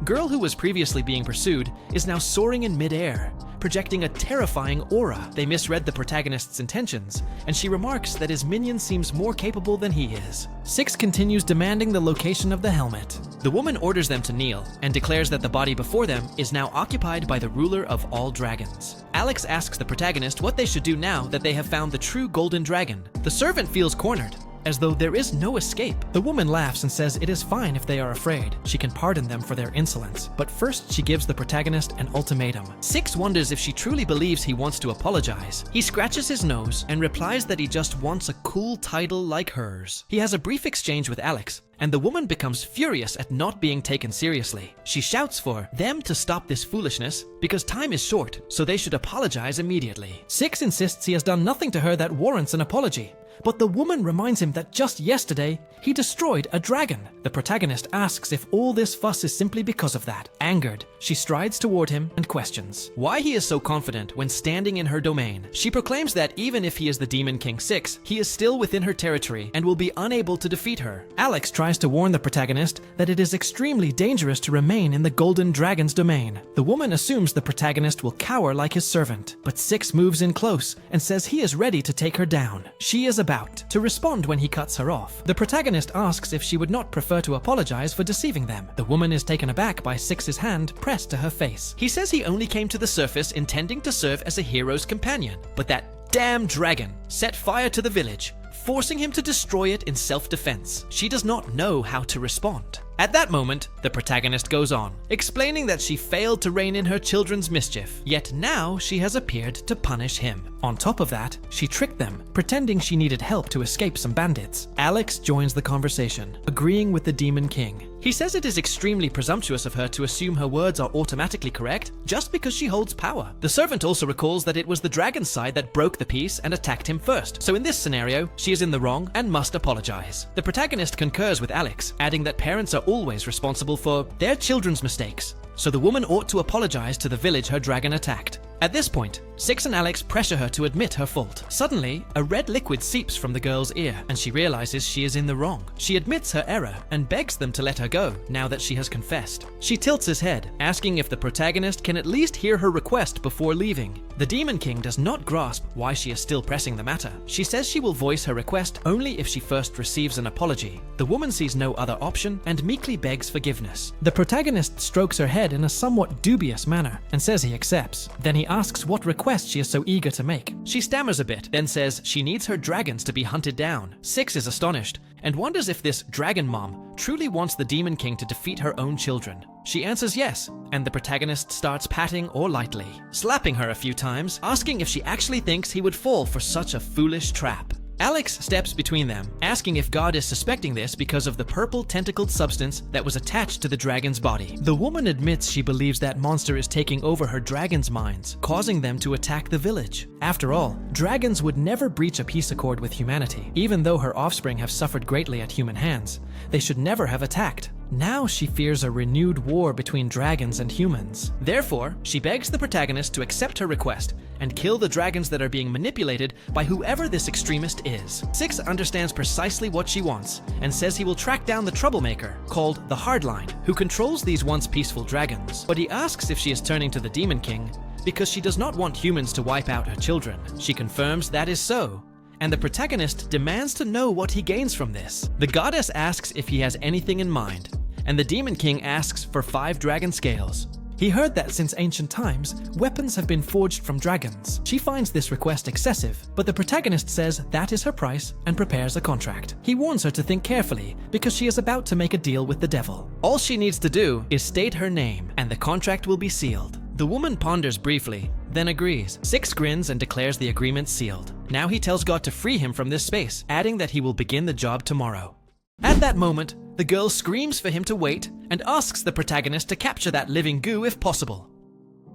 Speaker 1: girl who was previously being pursued is now soaring in midair, projecting a terrifying aura. They misread the protagonist's intentions, and she remarks that his minion seems more capable than he is. Six continues demanding the location of the helmet. The woman orders them to kneel, and declares that the body before them is now occupied by the ruler of all dragons. Alex asks the protagonist what they should do now that they have found the true golden dragon. The servant feels cornered, as though there is no escape. The woman laughs and says it is fine if they are afraid. She can pardon them for their insolence. But first, she gives the protagonist an ultimatum. Six wonders if she truly believes he wants to apologize. He scratches his nose and replies that he just wants a cool title like hers. He has a brief exchange with Alex, and the woman becomes furious at not being taken seriously. She shouts for them to stop this foolishness because time is short, so they should apologize immediately. Six insists he has done nothing to her that warrants an apology, but the woman reminds him that just yesterday, he destroyed a dragon. The protagonist asks if all this fuss is simply because of that. Angered, she strides toward him and questions why he is so confident when standing in her domain. She proclaims that even if he is the Demon King 6, he is still within her territory and will be unable to defeat her. Alex tries to warn the protagonist that it is extremely dangerous to remain in the Golden Dragon's domain. The woman assumes the protagonist will cower like his servant, but Six moves in close and says he is ready to take her down. She is about to respond when he cuts her off. The protagonist asks if she would not prefer to apologize for deceiving them. The woman is taken aback by Six's hand pressed to her face. He says he only came to the surface intending to serve as a hero's companion, but that damn dragon set fire to the village, forcing him to destroy it in self-defense. She does not know how to respond. At that moment, the protagonist goes on, explaining that she failed to rein in her children's mischief, yet now she has appeared to punish him. On top of that, she tricked them, pretending she needed help to escape some bandits. Alex joins the conversation, agreeing with the Demon King. He says it is extremely presumptuous of her to assume her words are automatically correct just because she holds power. The servant also recalls that it was the dragon's side that broke the peace and attacked him first, so in this scenario, she is in the wrong and must apologize. The protagonist concurs with Alex, adding that parents are always responsible for their children's mistakes, so the woman ought to apologize to the village her dragon attacked. At this point, Six and Alex pressure her to admit her fault. Suddenly, a red liquid seeps from the girl's ear, and she realizes she is in the wrong. She admits her error and begs them to let her go now that she has confessed. She tilts his head, asking if the protagonist can at least hear her request before leaving. The Demon King does not grasp why she is still pressing the matter. She says she will voice her request only if she first receives an apology. The woman sees no other option and meekly begs forgiveness. The protagonist strokes her head in a somewhat dubious manner and says he accepts. Then he asks what request she is so eager to make. She stammers a bit, then says she needs her dragons to be hunted down. Six is astonished and wonders if this dragon mom truly wants the Demon King to defeat her own children. She answers yes, and the protagonist starts patting or lightly, slapping her a few times, asking if she actually thinks he would fall for such a foolish trap. Alex steps between them, asking if God is suspecting this because of the purple tentacled substance that was attached to the dragon's body. The woman admits she believes that monster is taking over her dragon's minds, causing them to attack the village. After all, dragons would never breach a peace accord with humanity. Even though her offspring have suffered greatly at human hands, they should never have attacked. Now she fears a renewed war between dragons and humans. Therefore, she begs the protagonist to accept her request and kill the dragons that are being manipulated by whoever this extremist is. Six understands precisely what she wants and says he will track down the troublemaker, called the Hardline, who controls these once peaceful dragons. But he asks if she is turning to the Demon King because she does not want humans to wipe out her children. She confirms that is so, and the protagonist demands to know what he gains from this. The goddess asks if he has anything in mind, and the Demon King asks for 5 dragon scales. He heard that since ancient times, weapons have been forged from dragons. She finds this request excessive, but the protagonist says that is her price and prepares a contract. He warns her to think carefully because she is about to make a deal with the devil. All she needs to do is state her name, and the contract will be sealed. The woman ponders briefly, then agrees. Six grins and declares the agreement sealed. Now he tells God to free him from this space, adding that he will begin the job tomorrow. At that moment, the girl screams for him to wait and asks the protagonist to capture that living goo if possible.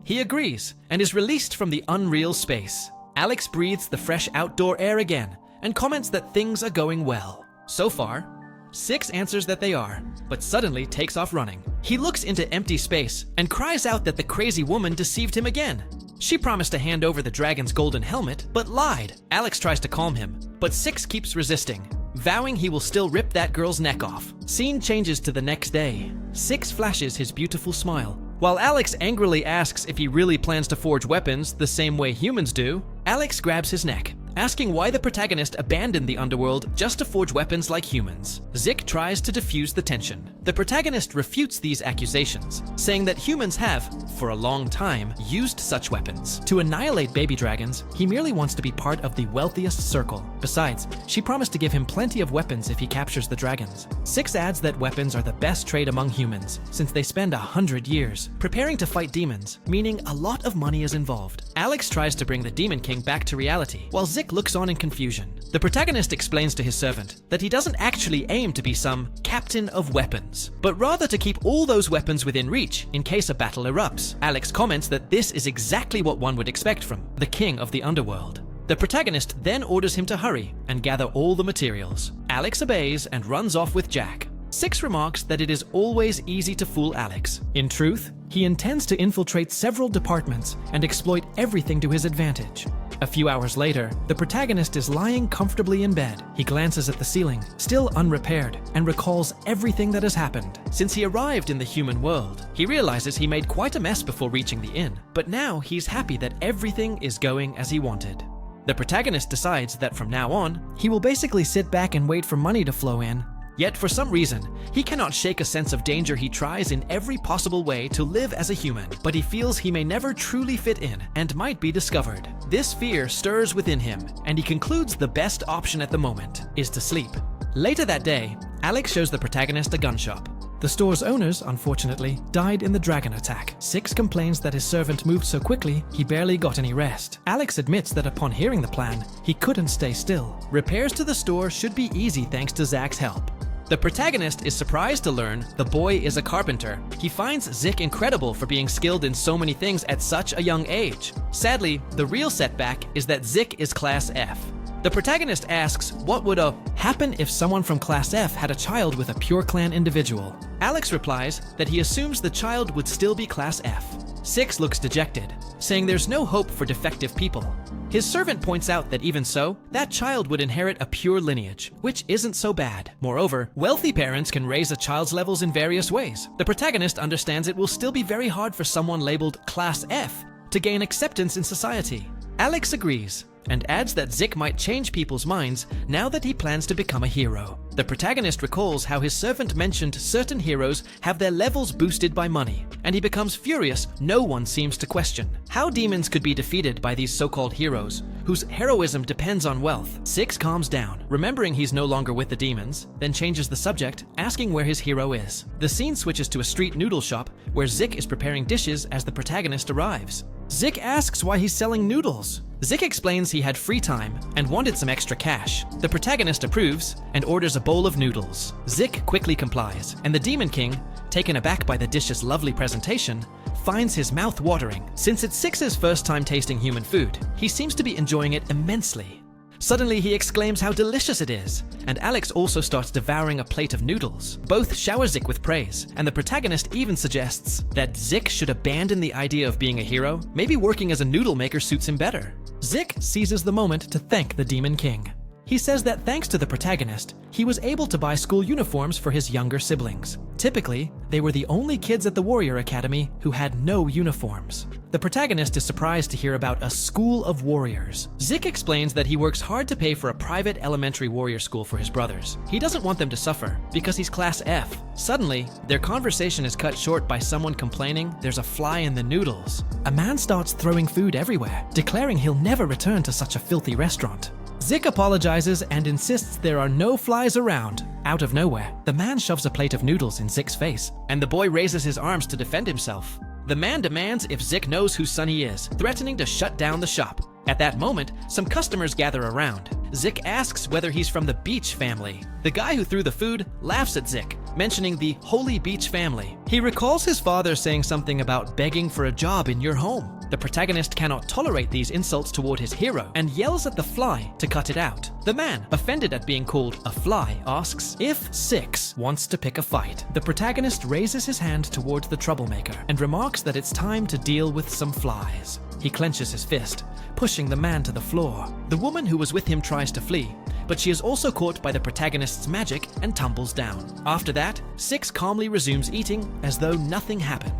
Speaker 1: He agrees and is released from the unreal space. Alex breathes the fresh outdoor air again and comments that things are going well. So far, Six answers that they are, but suddenly takes off running. He looks into empty space and cries out that the crazy woman deceived him again. She promised to hand over the dragon's golden helmet, but lied. Alex tries to calm him, but Six keeps resisting, vowing he will still rip that girl's neck off. Scene changes to the next day. Six flashes his beautiful smile. While Alex angrily asks if he really plans to forge weapons the same way humans do, Alex grabs his neck, asking why the protagonist abandoned the underworld just to forge weapons like humans. Zik tries to defuse the tension. The protagonist refutes these accusations, saying that humans have, for a long time, used such weapons. To annihilate baby dragons, he merely wants to be part of the wealthiest circle. Besides, she promised to give him plenty of weapons if he captures the dragons. Six adds that weapons are the best trade among humans, since they spend 100 years preparing to fight demons, meaning a lot of money is involved. Alex tries to bring the Demon King back to reality, while Zik looks on in confusion. The protagonist explains to his servant that he doesn't actually aim to be some captain of weapons, but rather to keep all those weapons within reach in case a battle erupts. Alex comments that this is exactly what one would expect from the king of the underworld. The protagonist then orders him to hurry and gather all the materials. Alex obeys and runs off with Jack. Six remarks that it is always easy to fool Alex. In truth, he intends to infiltrate several departments and exploit everything to his advantage. A few hours later, the protagonist is lying comfortably in bed. He glances at the ceiling, still unrepaired, and recalls everything that has happened since he arrived in the human world. He realizes he made quite a mess before reaching the inn, but now he's happy that everything is going as he wanted. The protagonist decides that from now on, he will basically sit back and wait for money to flow in. Yet for some reason, he cannot shake a sense of danger. He tries in every possible way to live as a human, but he feels he may never truly fit in and might be discovered. This fear stirs within him, and he concludes the best option at the moment is to sleep. Later that day, Alex shows the protagonist a gun shop. The store's owners, unfortunately, died in the dragon attack. Six complains that his servant moved so quickly, he barely got any rest. Alex admits that upon hearing the plan, he couldn't stay still. Repairs to the store should be easy thanks to Zach's help. The protagonist is surprised to learn the boy is a carpenter. He finds Zik incredible for being skilled in so many things at such a young age. Sadly, the real setback is that Zik is Class F. The protagonist asks what would happen if someone from Class F had a child with a pure clan individual. Alex replies that he assumes the child would still be Class F. Six looks dejected, saying there's no hope for defective people. His servant points out that even so, that child would inherit a pure lineage, which isn't so bad. Moreover, wealthy parents can raise a child's levels in various ways. The protagonist understands it will still be very hard for someone labeled Class F to gain acceptance in society. Alex agrees, and adds that Zik might change people's minds now that he plans to become a hero. The protagonist recalls how his servant mentioned certain heroes have their levels boosted by money, and he becomes furious no one seems to question how demons could be defeated by these so-called heroes, whose heroism depends on wealth. Six calms down, remembering he's no longer with the demons, then changes the subject, asking where his hero is. The scene switches to a street noodle shop, where Zik is preparing dishes as the protagonist arrives. Zik asks why he's selling noodles. Zik explains he had free time and wanted some extra cash. The protagonist approves and orders a bowl of noodles. Zik quickly complies, and the Demon King, taken aback by the dish's lovely presentation, finds his mouth watering. Since it's Six's first time tasting human food, he seems to be enjoying it immensely. Suddenly he exclaims how delicious it is, and Alex also starts devouring a plate of noodles. Both shower Zik with praise, and the protagonist even suggests that Zik should abandon the idea of being a hero. Maybe working as a noodle maker suits him better. Zik seizes the moment to thank the Demon King. He says that thanks to the protagonist, he was able to buy school uniforms for his younger siblings. Typically, they were the only kids at the Warrior Academy who had no uniforms. The protagonist is surprised to hear about a school of warriors. Zik explains that he works hard to pay for a private elementary warrior school for his brothers. He doesn't want them to suffer because he's Class F. Suddenly, their conversation is cut short by someone complaining there's a fly in the noodles. A man starts throwing food everywhere, declaring he'll never return to such a filthy restaurant. Zik apologizes and insists there are no flies around. Out of nowhere, the man shoves a plate of noodles in Zik's face, and the boy raises his arms to defend himself. The man demands if Zik knows whose son he is, threatening to shut down the shop. At that moment, some customers gather around. Zik asks whether he's from the Beach family. The guy who threw the food laughs at Zik, mentioning the Holy Beach family. He recalls his father saying something about begging for a job in your home. The protagonist cannot tolerate these insults toward his hero and yells at the fly to cut it out. The man, offended at being called a fly, asks if Six wants to pick a fight. The protagonist raises his hand towards the troublemaker and remarks that it's time to deal with some flies. He clenches his fist, pushing the man to the floor. The woman who was with him tries to flee, but she is also caught by the protagonist's magic and tumbles down. After that, Six calmly resumes eating as though nothing happened.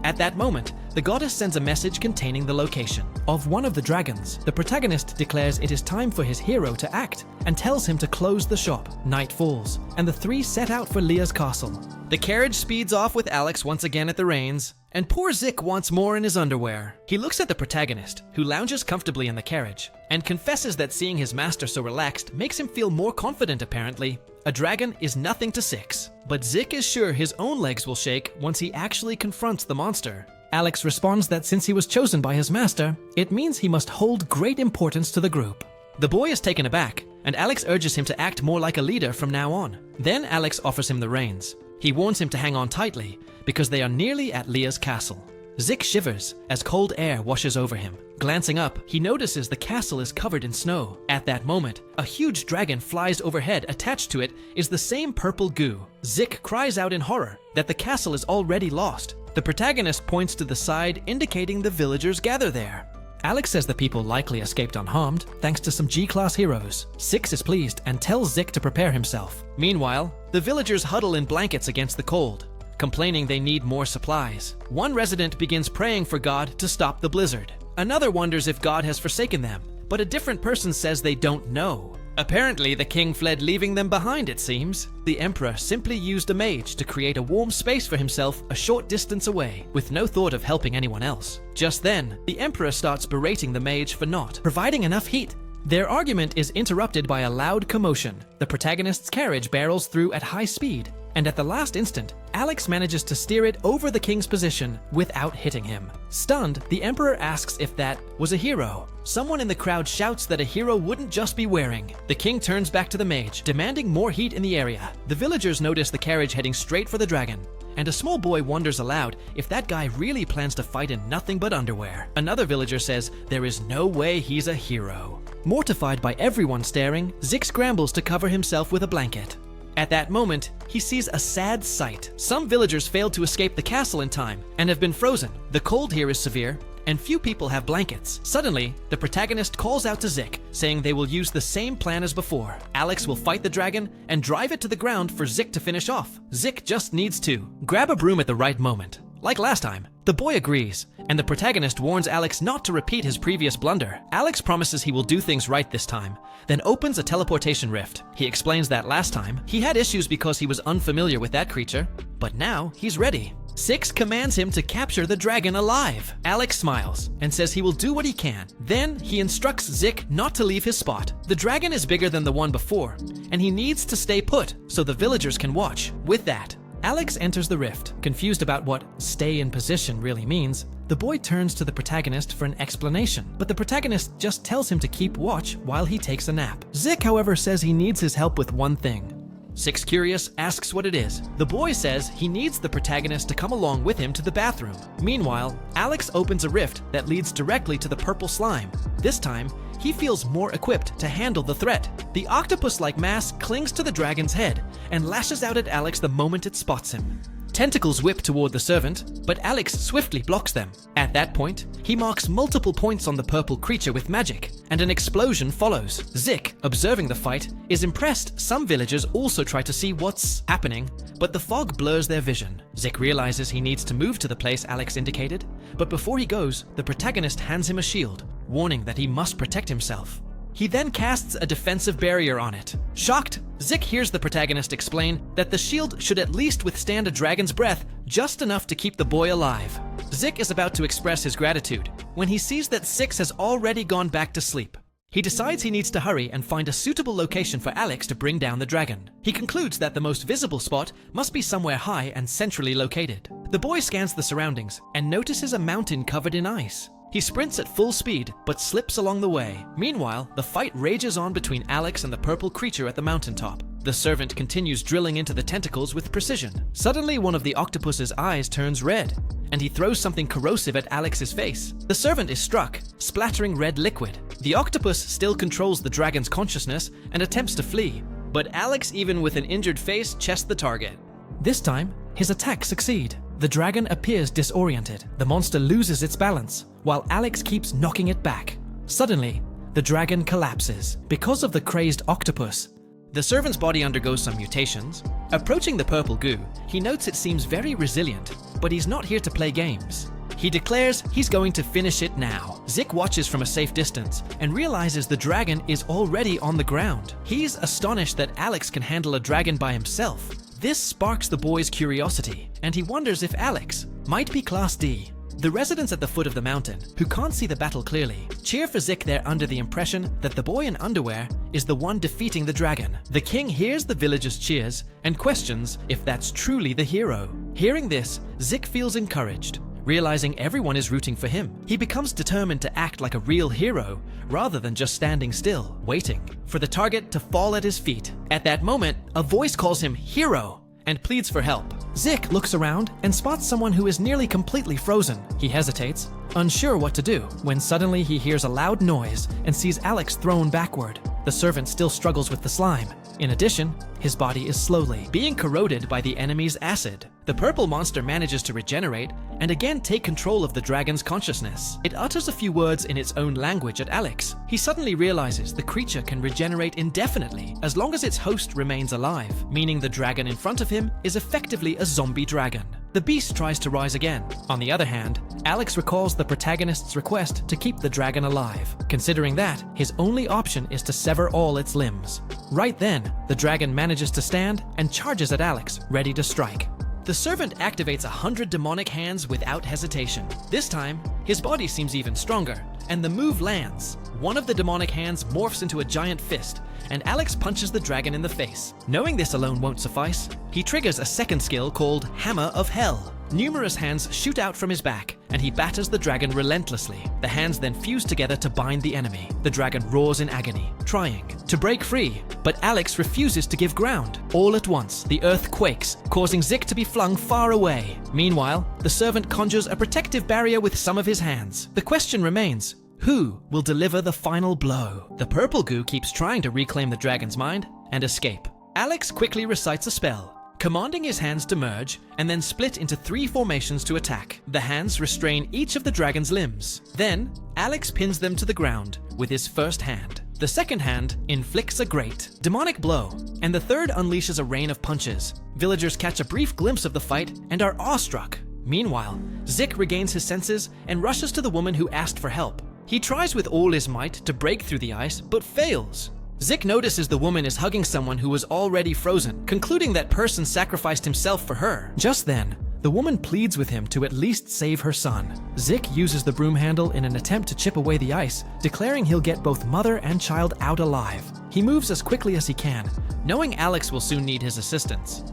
Speaker 1: At that moment, the goddess sends a message containing the location of one of the dragons. The protagonist declares it is time for his hero to act and tells him to close the shop. Night falls, and the three set out for Leah's castle. The carriage speeds off with Alex once again at the reins, and poor Zik wants more in his underwear. He looks at the protagonist, who lounges comfortably in the carriage, and confesses that seeing his master so relaxed makes him feel more confident apparently. A dragon is nothing to Six, but Zik is sure his own legs will shake once he actually confronts the monster. Alex responds that since he was chosen by his master, it means he must hold great importance to the group. The boy is taken aback, and Alex urges him to act more like a leader from now on. Then Alex offers him the reins. He warns him to hang on tightly, because they are nearly at Leah's castle. Zik shivers as cold air washes over him. Glancing up, he notices the castle is covered in snow. At that moment, a huge dragon flies overhead. Attached to it is the same purple goo. Zik cries out in horror that the castle is already lost. The protagonist points to the side, indicating the villagers gather there. Alex says the people likely escaped unharmed thanks to some G-class heroes. Six is pleased and tells Zik to prepare himself. Meanwhile, the villagers huddle in blankets against the cold, complaining they need more supplies. One resident begins praying for God to stop the blizzard. Another wonders if God has forsaken them, but a different person says they don't know. Apparently, the king fled, leaving them behind, it seems. The emperor simply used a mage to create a warm space for himself a short distance away, with no thought of helping anyone else. Just then, the emperor starts berating the mage for not providing enough heat. Their argument is interrupted by a loud commotion. The protagonist's carriage barrels through at high speed, and at the last instant, Alex manages to steer it over the king's position without hitting him. Stunned, the emperor asks if that was a hero. Someone in the crowd shouts that a hero wouldn't just be wearing. The king turns back to the mage, demanding more heat in the area. The villagers notice the carriage heading straight for the dragon, and a small boy wonders aloud if that guy really plans to fight in nothing but underwear. Another villager says there is no way he's a hero. Mortified by everyone staring, Zik scrambles to cover himself with a blanket. At that moment, he sees a sad sight. Some villagers failed to escape the castle in time and have been frozen. The cold here is severe, and few people have blankets. Suddenly, the protagonist calls out to Zik, saying they will use the same plan as before. Alex will fight the dragon and drive it to the ground for Zik to finish off. Zik just needs to grab a broom at the right moment. Like last time, the boy agrees, and the protagonist warns Alex not to repeat his previous blunder. Alex promises he will do things right this time, then opens a teleportation rift. He explains that last time, he had issues because he was unfamiliar with that creature, but now he's ready. Six commands him to capture the dragon alive. Alex smiles and says he will do what he can. Then he instructs Zik not to leave his spot. The dragon is bigger than the one before, and he needs to stay put so the villagers can watch. With that, Alex enters the rift. Confused about what stay in position really means, the boy turns to the protagonist for an explanation, but the protagonist just tells him to keep watch while he takes a nap. Zik, however, says he needs his help with one thing. Six, curious, asks what it is. The boy says he needs the protagonist to come along with him to the bathroom. Meanwhile, Alex opens a rift that leads directly to the purple slime. This time, he feels more equipped to handle the threat. The octopus-like mass clings to the dragon's head and lashes out at Alex the moment it spots him. Tentacles whip toward the servant, but Alex swiftly blocks them. At that point, he marks multiple points on the purple creature with magic, and an explosion follows. Zik, observing the fight, is impressed. Some villagers also try to see what's happening, but the fog blurs their vision. Zik realizes he needs to move to the place Alex indicated, but before he goes, the protagonist hands him a shield, warning that he must protect himself. He then casts a defensive barrier on it. Shocked, Zik hears the protagonist explain that the shield should at least withstand a dragon's breath, just enough to keep the boy alive. Zik is about to express his gratitude when he sees that Six has already gone back to sleep. He decides he needs to hurry and find a suitable location for Alex to bring down the dragon. He concludes that the most visible spot must be somewhere high and centrally located. The boy scans the surroundings and notices a mountain covered in ice. He sprints at full speed, but slips along the way. Meanwhile, the fight rages on between Alex and the purple creature at the mountaintop. The servant continues drilling into the tentacles with precision. Suddenly, one of the octopus's eyes turns red, and he throws something corrosive at Alex's face. The servant is struck, splattering red liquid. The octopus still controls the dragon's consciousness and attempts to flee, but Alex, even with an injured face, chests the target. This time, his attacks succeed. The dragon appears disoriented. The monster loses its balance, while Alex keeps knocking it back. Suddenly, the dragon collapses because of the crazed octopus. The servant's body undergoes some mutations. Approaching the purple goo, he notes it seems very resilient, but he's not here to play games. He declares he's going to finish it now. Zik watches from a safe distance and realizes the dragon is already on the ground. He's astonished that Alex can handle a dragon by himself. This sparks the boy's curiosity, and he wonders if Alex might be Class D. The residents at the foot of the mountain, who can't see the battle clearly, cheer for Zik. They're under the impression that the boy in underwear is the one defeating the dragon. The king hears the villagers' cheers and questions if that's truly the hero. Hearing this, Zik feels encouraged. Realizing everyone is rooting for him, he becomes determined to act like a real hero rather than just standing still, waiting for the target to fall at his feet. At that moment, a voice calls him hero and pleads for help. Zik looks around and spots someone who is nearly completely frozen. He hesitates, unsure what to do, when suddenly he hears a loud noise and sees Alex thrown backward. The servant still struggles with the slime. In addition, his body is slowly being corroded by the enemy's acid. The purple monster manages to regenerate and again take control of the dragon's consciousness. It utters a few words in its own language at Alex. He suddenly realizes the creature can regenerate indefinitely as long as its host remains alive, meaning the dragon in front of him is effectively a zombie dragon. The beast tries to rise again. On the other hand, Alex recalls the protagonist's request to keep the dragon alive. Considering that, his only option is to sever all its limbs. Right then, the dragon manages to stand and charges at Alex, ready to strike. The servant activates 100 demonic hands without hesitation. This time, his body seems even stronger, and the move lands. One of the demonic hands morphs into a giant fist, and Alex punches the dragon in the face. Knowing this alone won't suffice, he triggers a second skill called Hammer of Hell. Numerous hands shoot out from his back, and he batters the dragon relentlessly. The hands then fuse together to bind the enemy. The dragon roars in agony, trying to break free, but Alex refuses to give ground. All at once, the earth quakes, causing Zik to be flung far away. Meanwhile, the servant conjures a protective barrier with some of his hands. The question remains, who will deliver the final blow? The purple goo keeps trying to reclaim the dragon's mind and escape. Alex quickly recites a spell, commanding his hands to merge and then split into 3 formations to attack. The hands restrain each of the dragon's limbs. Then, Alex pins them to the ground with his first hand. The second hand inflicts a great demonic blow, and the third unleashes a rain of punches. Villagers catch a brief glimpse of the fight and are awestruck. Meanwhile, Zik regains his senses and rushes to the woman who asked for help. He tries with all his might to break through the ice, but fails. Zik notices the woman is hugging someone who was already frozen, concluding that person sacrificed himself for her. Just then, the woman pleads with him to at least save her son. Zik uses the broom handle in an attempt to chip away the ice, declaring he'll get both mother and child out alive. He moves as quickly as he can, knowing Alex will soon need his assistance.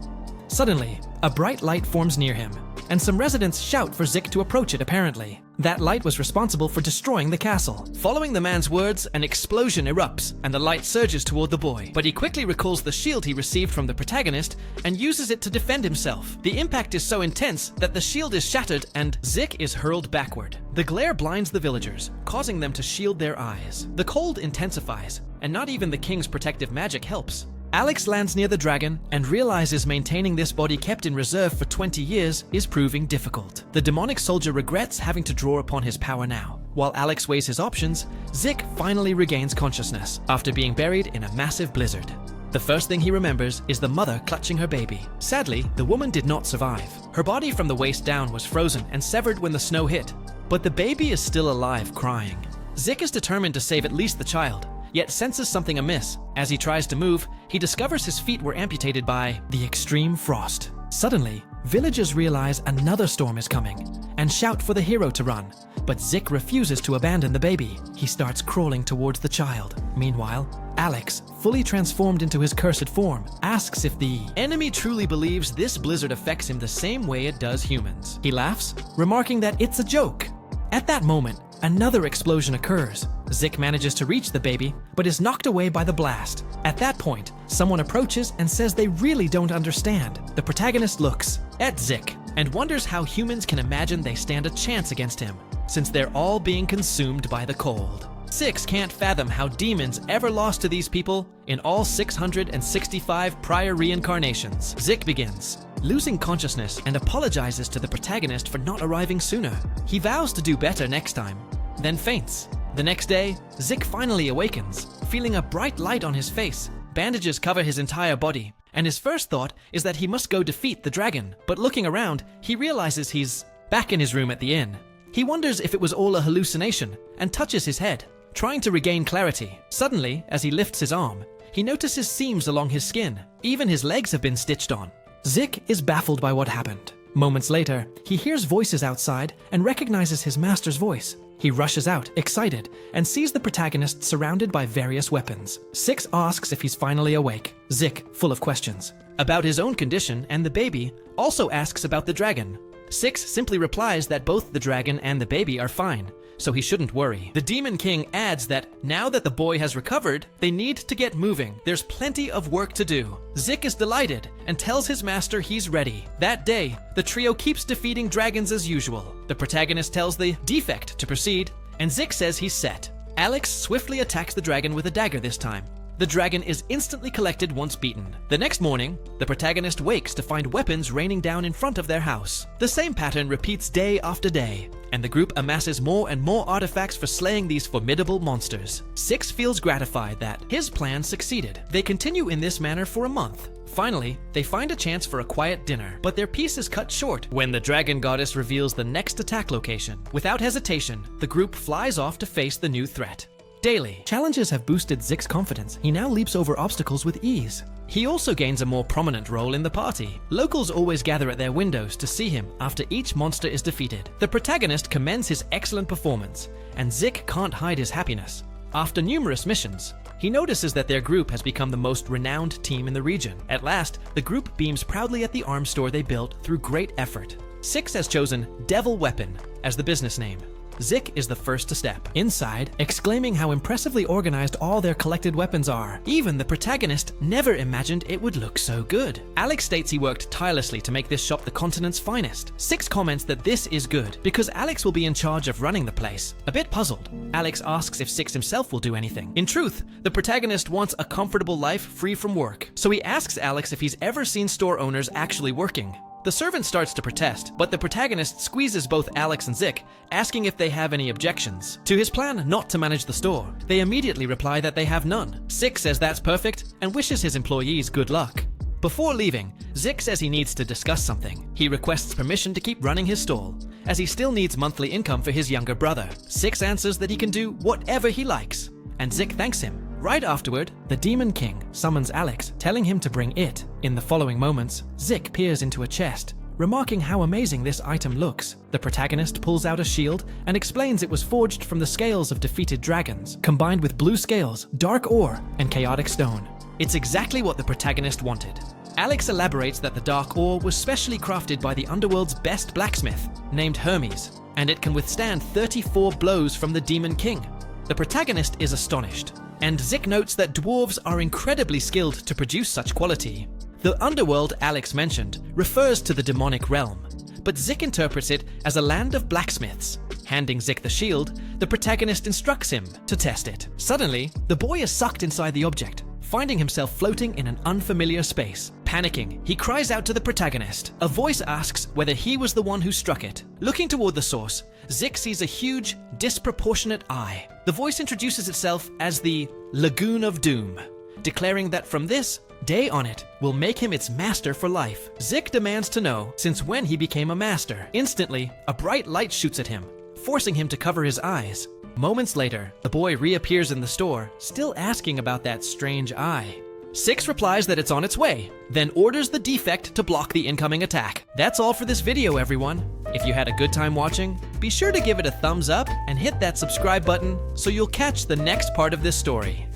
Speaker 1: Suddenly, a bright light forms near him, and some residents shout for Zik to approach it apparently. That light was responsible for destroying the castle. Following the man's words, an explosion erupts, and the light surges toward the boy. But he quickly recalls the shield he received from the protagonist and uses it to defend himself. The impact is so intense that the shield is shattered and Zik is hurled backward. The glare blinds the villagers, causing them to shield their eyes. The cold intensifies, and not even the king's protective magic helps. Alex lands near the dragon and realizes maintaining this body kept in reserve for 20 years is proving difficult. The demonic soldier regrets having to draw upon his power now. While Alex weighs his options, Zik finally regains consciousness after being buried in a massive blizzard. The first thing he remembers is the mother clutching her baby. Sadly, the woman did not survive. Her body from the waist down was frozen and severed when the snow hit, but the baby is still alive, crying. Zik is determined to save at least the child, yet senses something amiss. As he tries to move, he discovers his feet were amputated by the extreme frost. Suddenly, villagers realize another storm is coming and shout for the hero to run, but Zik refuses to abandon the baby. He starts crawling towards the child. Meanwhile, Alex, fully transformed into his cursed form, asks if the enemy truly believes this blizzard affects him the same way it does humans. He laughs, remarking that it's a joke. At that moment, another explosion occurs. Zik manages to reach the baby, but is knocked away by the blast. At that point, someone approaches and says they really don't understand. The protagonist looks at Zik, and wonders how humans can imagine they stand a chance against him, since they're all being consumed by the cold. Six can't fathom how demons ever lost to these people in all 665 prior reincarnations. Zik begins, losing consciousness, and apologizes to the protagonist for not arriving sooner. He vows to do better next time, then faints. The next day, Zik finally awakens, feeling a bright light on his face. Bandages cover his entire body, and his first thought is that he must go defeat the dragon. But looking around, he realizes he's back in his room at the inn. He wonders if it was all a hallucination and touches his head, trying to regain clarity. Suddenly, as he lifts his arm, he notices seams along his skin. Even his legs have been stitched on. Zik is baffled by what happened. Moments later, he hears voices outside and recognizes his master's voice. He rushes out, excited, and sees the protagonist surrounded by various weapons. Six asks if he's finally awake. Zik, full of questions about his own condition and the baby, also asks about the dragon. Six simply replies that both the dragon and the baby are fine, so he shouldn't worry. The Demon King adds that now that the boy has recovered, they need to get moving. There's plenty of work to do. Zik is delighted and tells his master he's ready. That day, the trio keeps defeating dragons as usual. The protagonist tells the defect to proceed, and Zik says he's set. Alex swiftly attacks the dragon with a dagger this time. The dragon is instantly collected once beaten. The next morning, the protagonist wakes to find weapons raining down in front of their house. The same pattern repeats day after day, and the group amasses more and more artifacts for slaying these formidable monsters. Six feels gratified that his plan succeeded. They continue in this manner for a month. Finally, they find a chance for a quiet dinner, but their peace is cut short when the dragon goddess reveals the next attack location. Without hesitation, the group flies off to face the new threat. Daily challenges have boosted Zik's confidence. He now leaps over obstacles with ease. He also gains a more prominent role in the party. Locals always gather at their windows to see him after each monster is defeated. The protagonist commends his excellent performance, and Zik can't hide his happiness. After numerous missions, he notices that their group has become the most renowned team in the region. At last, the group beams proudly at the arms store they built through great effort. Six has chosen Devil Weapon as the business name. Zik is the first to step inside, exclaiming how impressively organized all their collected weapons are. Even the protagonist never imagined it would look so good. Alex states he worked tirelessly to make this shop the continent's finest. Six comments that this is good because Alex will be in charge of running the place. A bit puzzled, Alex asks if Six himself will do anything. In truth, the protagonist wants a comfortable life free from work, so he asks Alex if he's ever seen store owners actually working. The servant starts to protest, but the protagonist squeezes both Alex and Zik, asking if they have any objections to his plan not to manage the store. They immediately reply that they have none. Zik says that's perfect and wishes his employees good luck. Before leaving, Zik says he needs to discuss something. He requests permission to keep running his stall, as he still needs monthly income for his younger brother. Zik answers that he can do whatever he likes, and Zik thanks him. Right afterward, the Demon King summons Alex, telling him to bring it. In the following moments, Zik peers into a chest, remarking how amazing this item looks. The protagonist pulls out a shield and explains it was forged from the scales of defeated dragons, combined with blue scales, dark ore, and chaotic stone. It's exactly what the protagonist wanted. Alex elaborates that the dark ore was specially crafted by the underworld's best blacksmith, named Hermes, and it can withstand 34 blows from the Demon King. The protagonist is astonished, and Zik notes that dwarves are incredibly skilled to produce such quality. The underworld Alex mentioned refers to the demonic realm, but Zik interprets it as a land of blacksmiths. Handing Zik the shield, the protagonist instructs him to test it. Suddenly, the boy is sucked inside the object, finding himself floating in an unfamiliar space. Panicking, he cries out to the protagonist. A voice asks whether he was the one who struck it. Looking toward the source, Zik sees a huge, disproportionate eye. The voice introduces itself as the Lagoon of Doom, declaring that from this day on it will make him its master for life. Zik demands to know since when he became a master. Instantly, a bright light shoots at him, forcing him to cover his eyes. Moments later, the boy reappears in the store, still asking about that strange eye. Six replies that it's on its way, then orders the defect to block the incoming attack. That's all for this video, everyone. If you had a good time watching, be sure to give it a thumbs up and hit that subscribe button so you'll catch the next part of this story.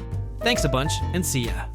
Speaker 1: Thanks a bunch, and see ya.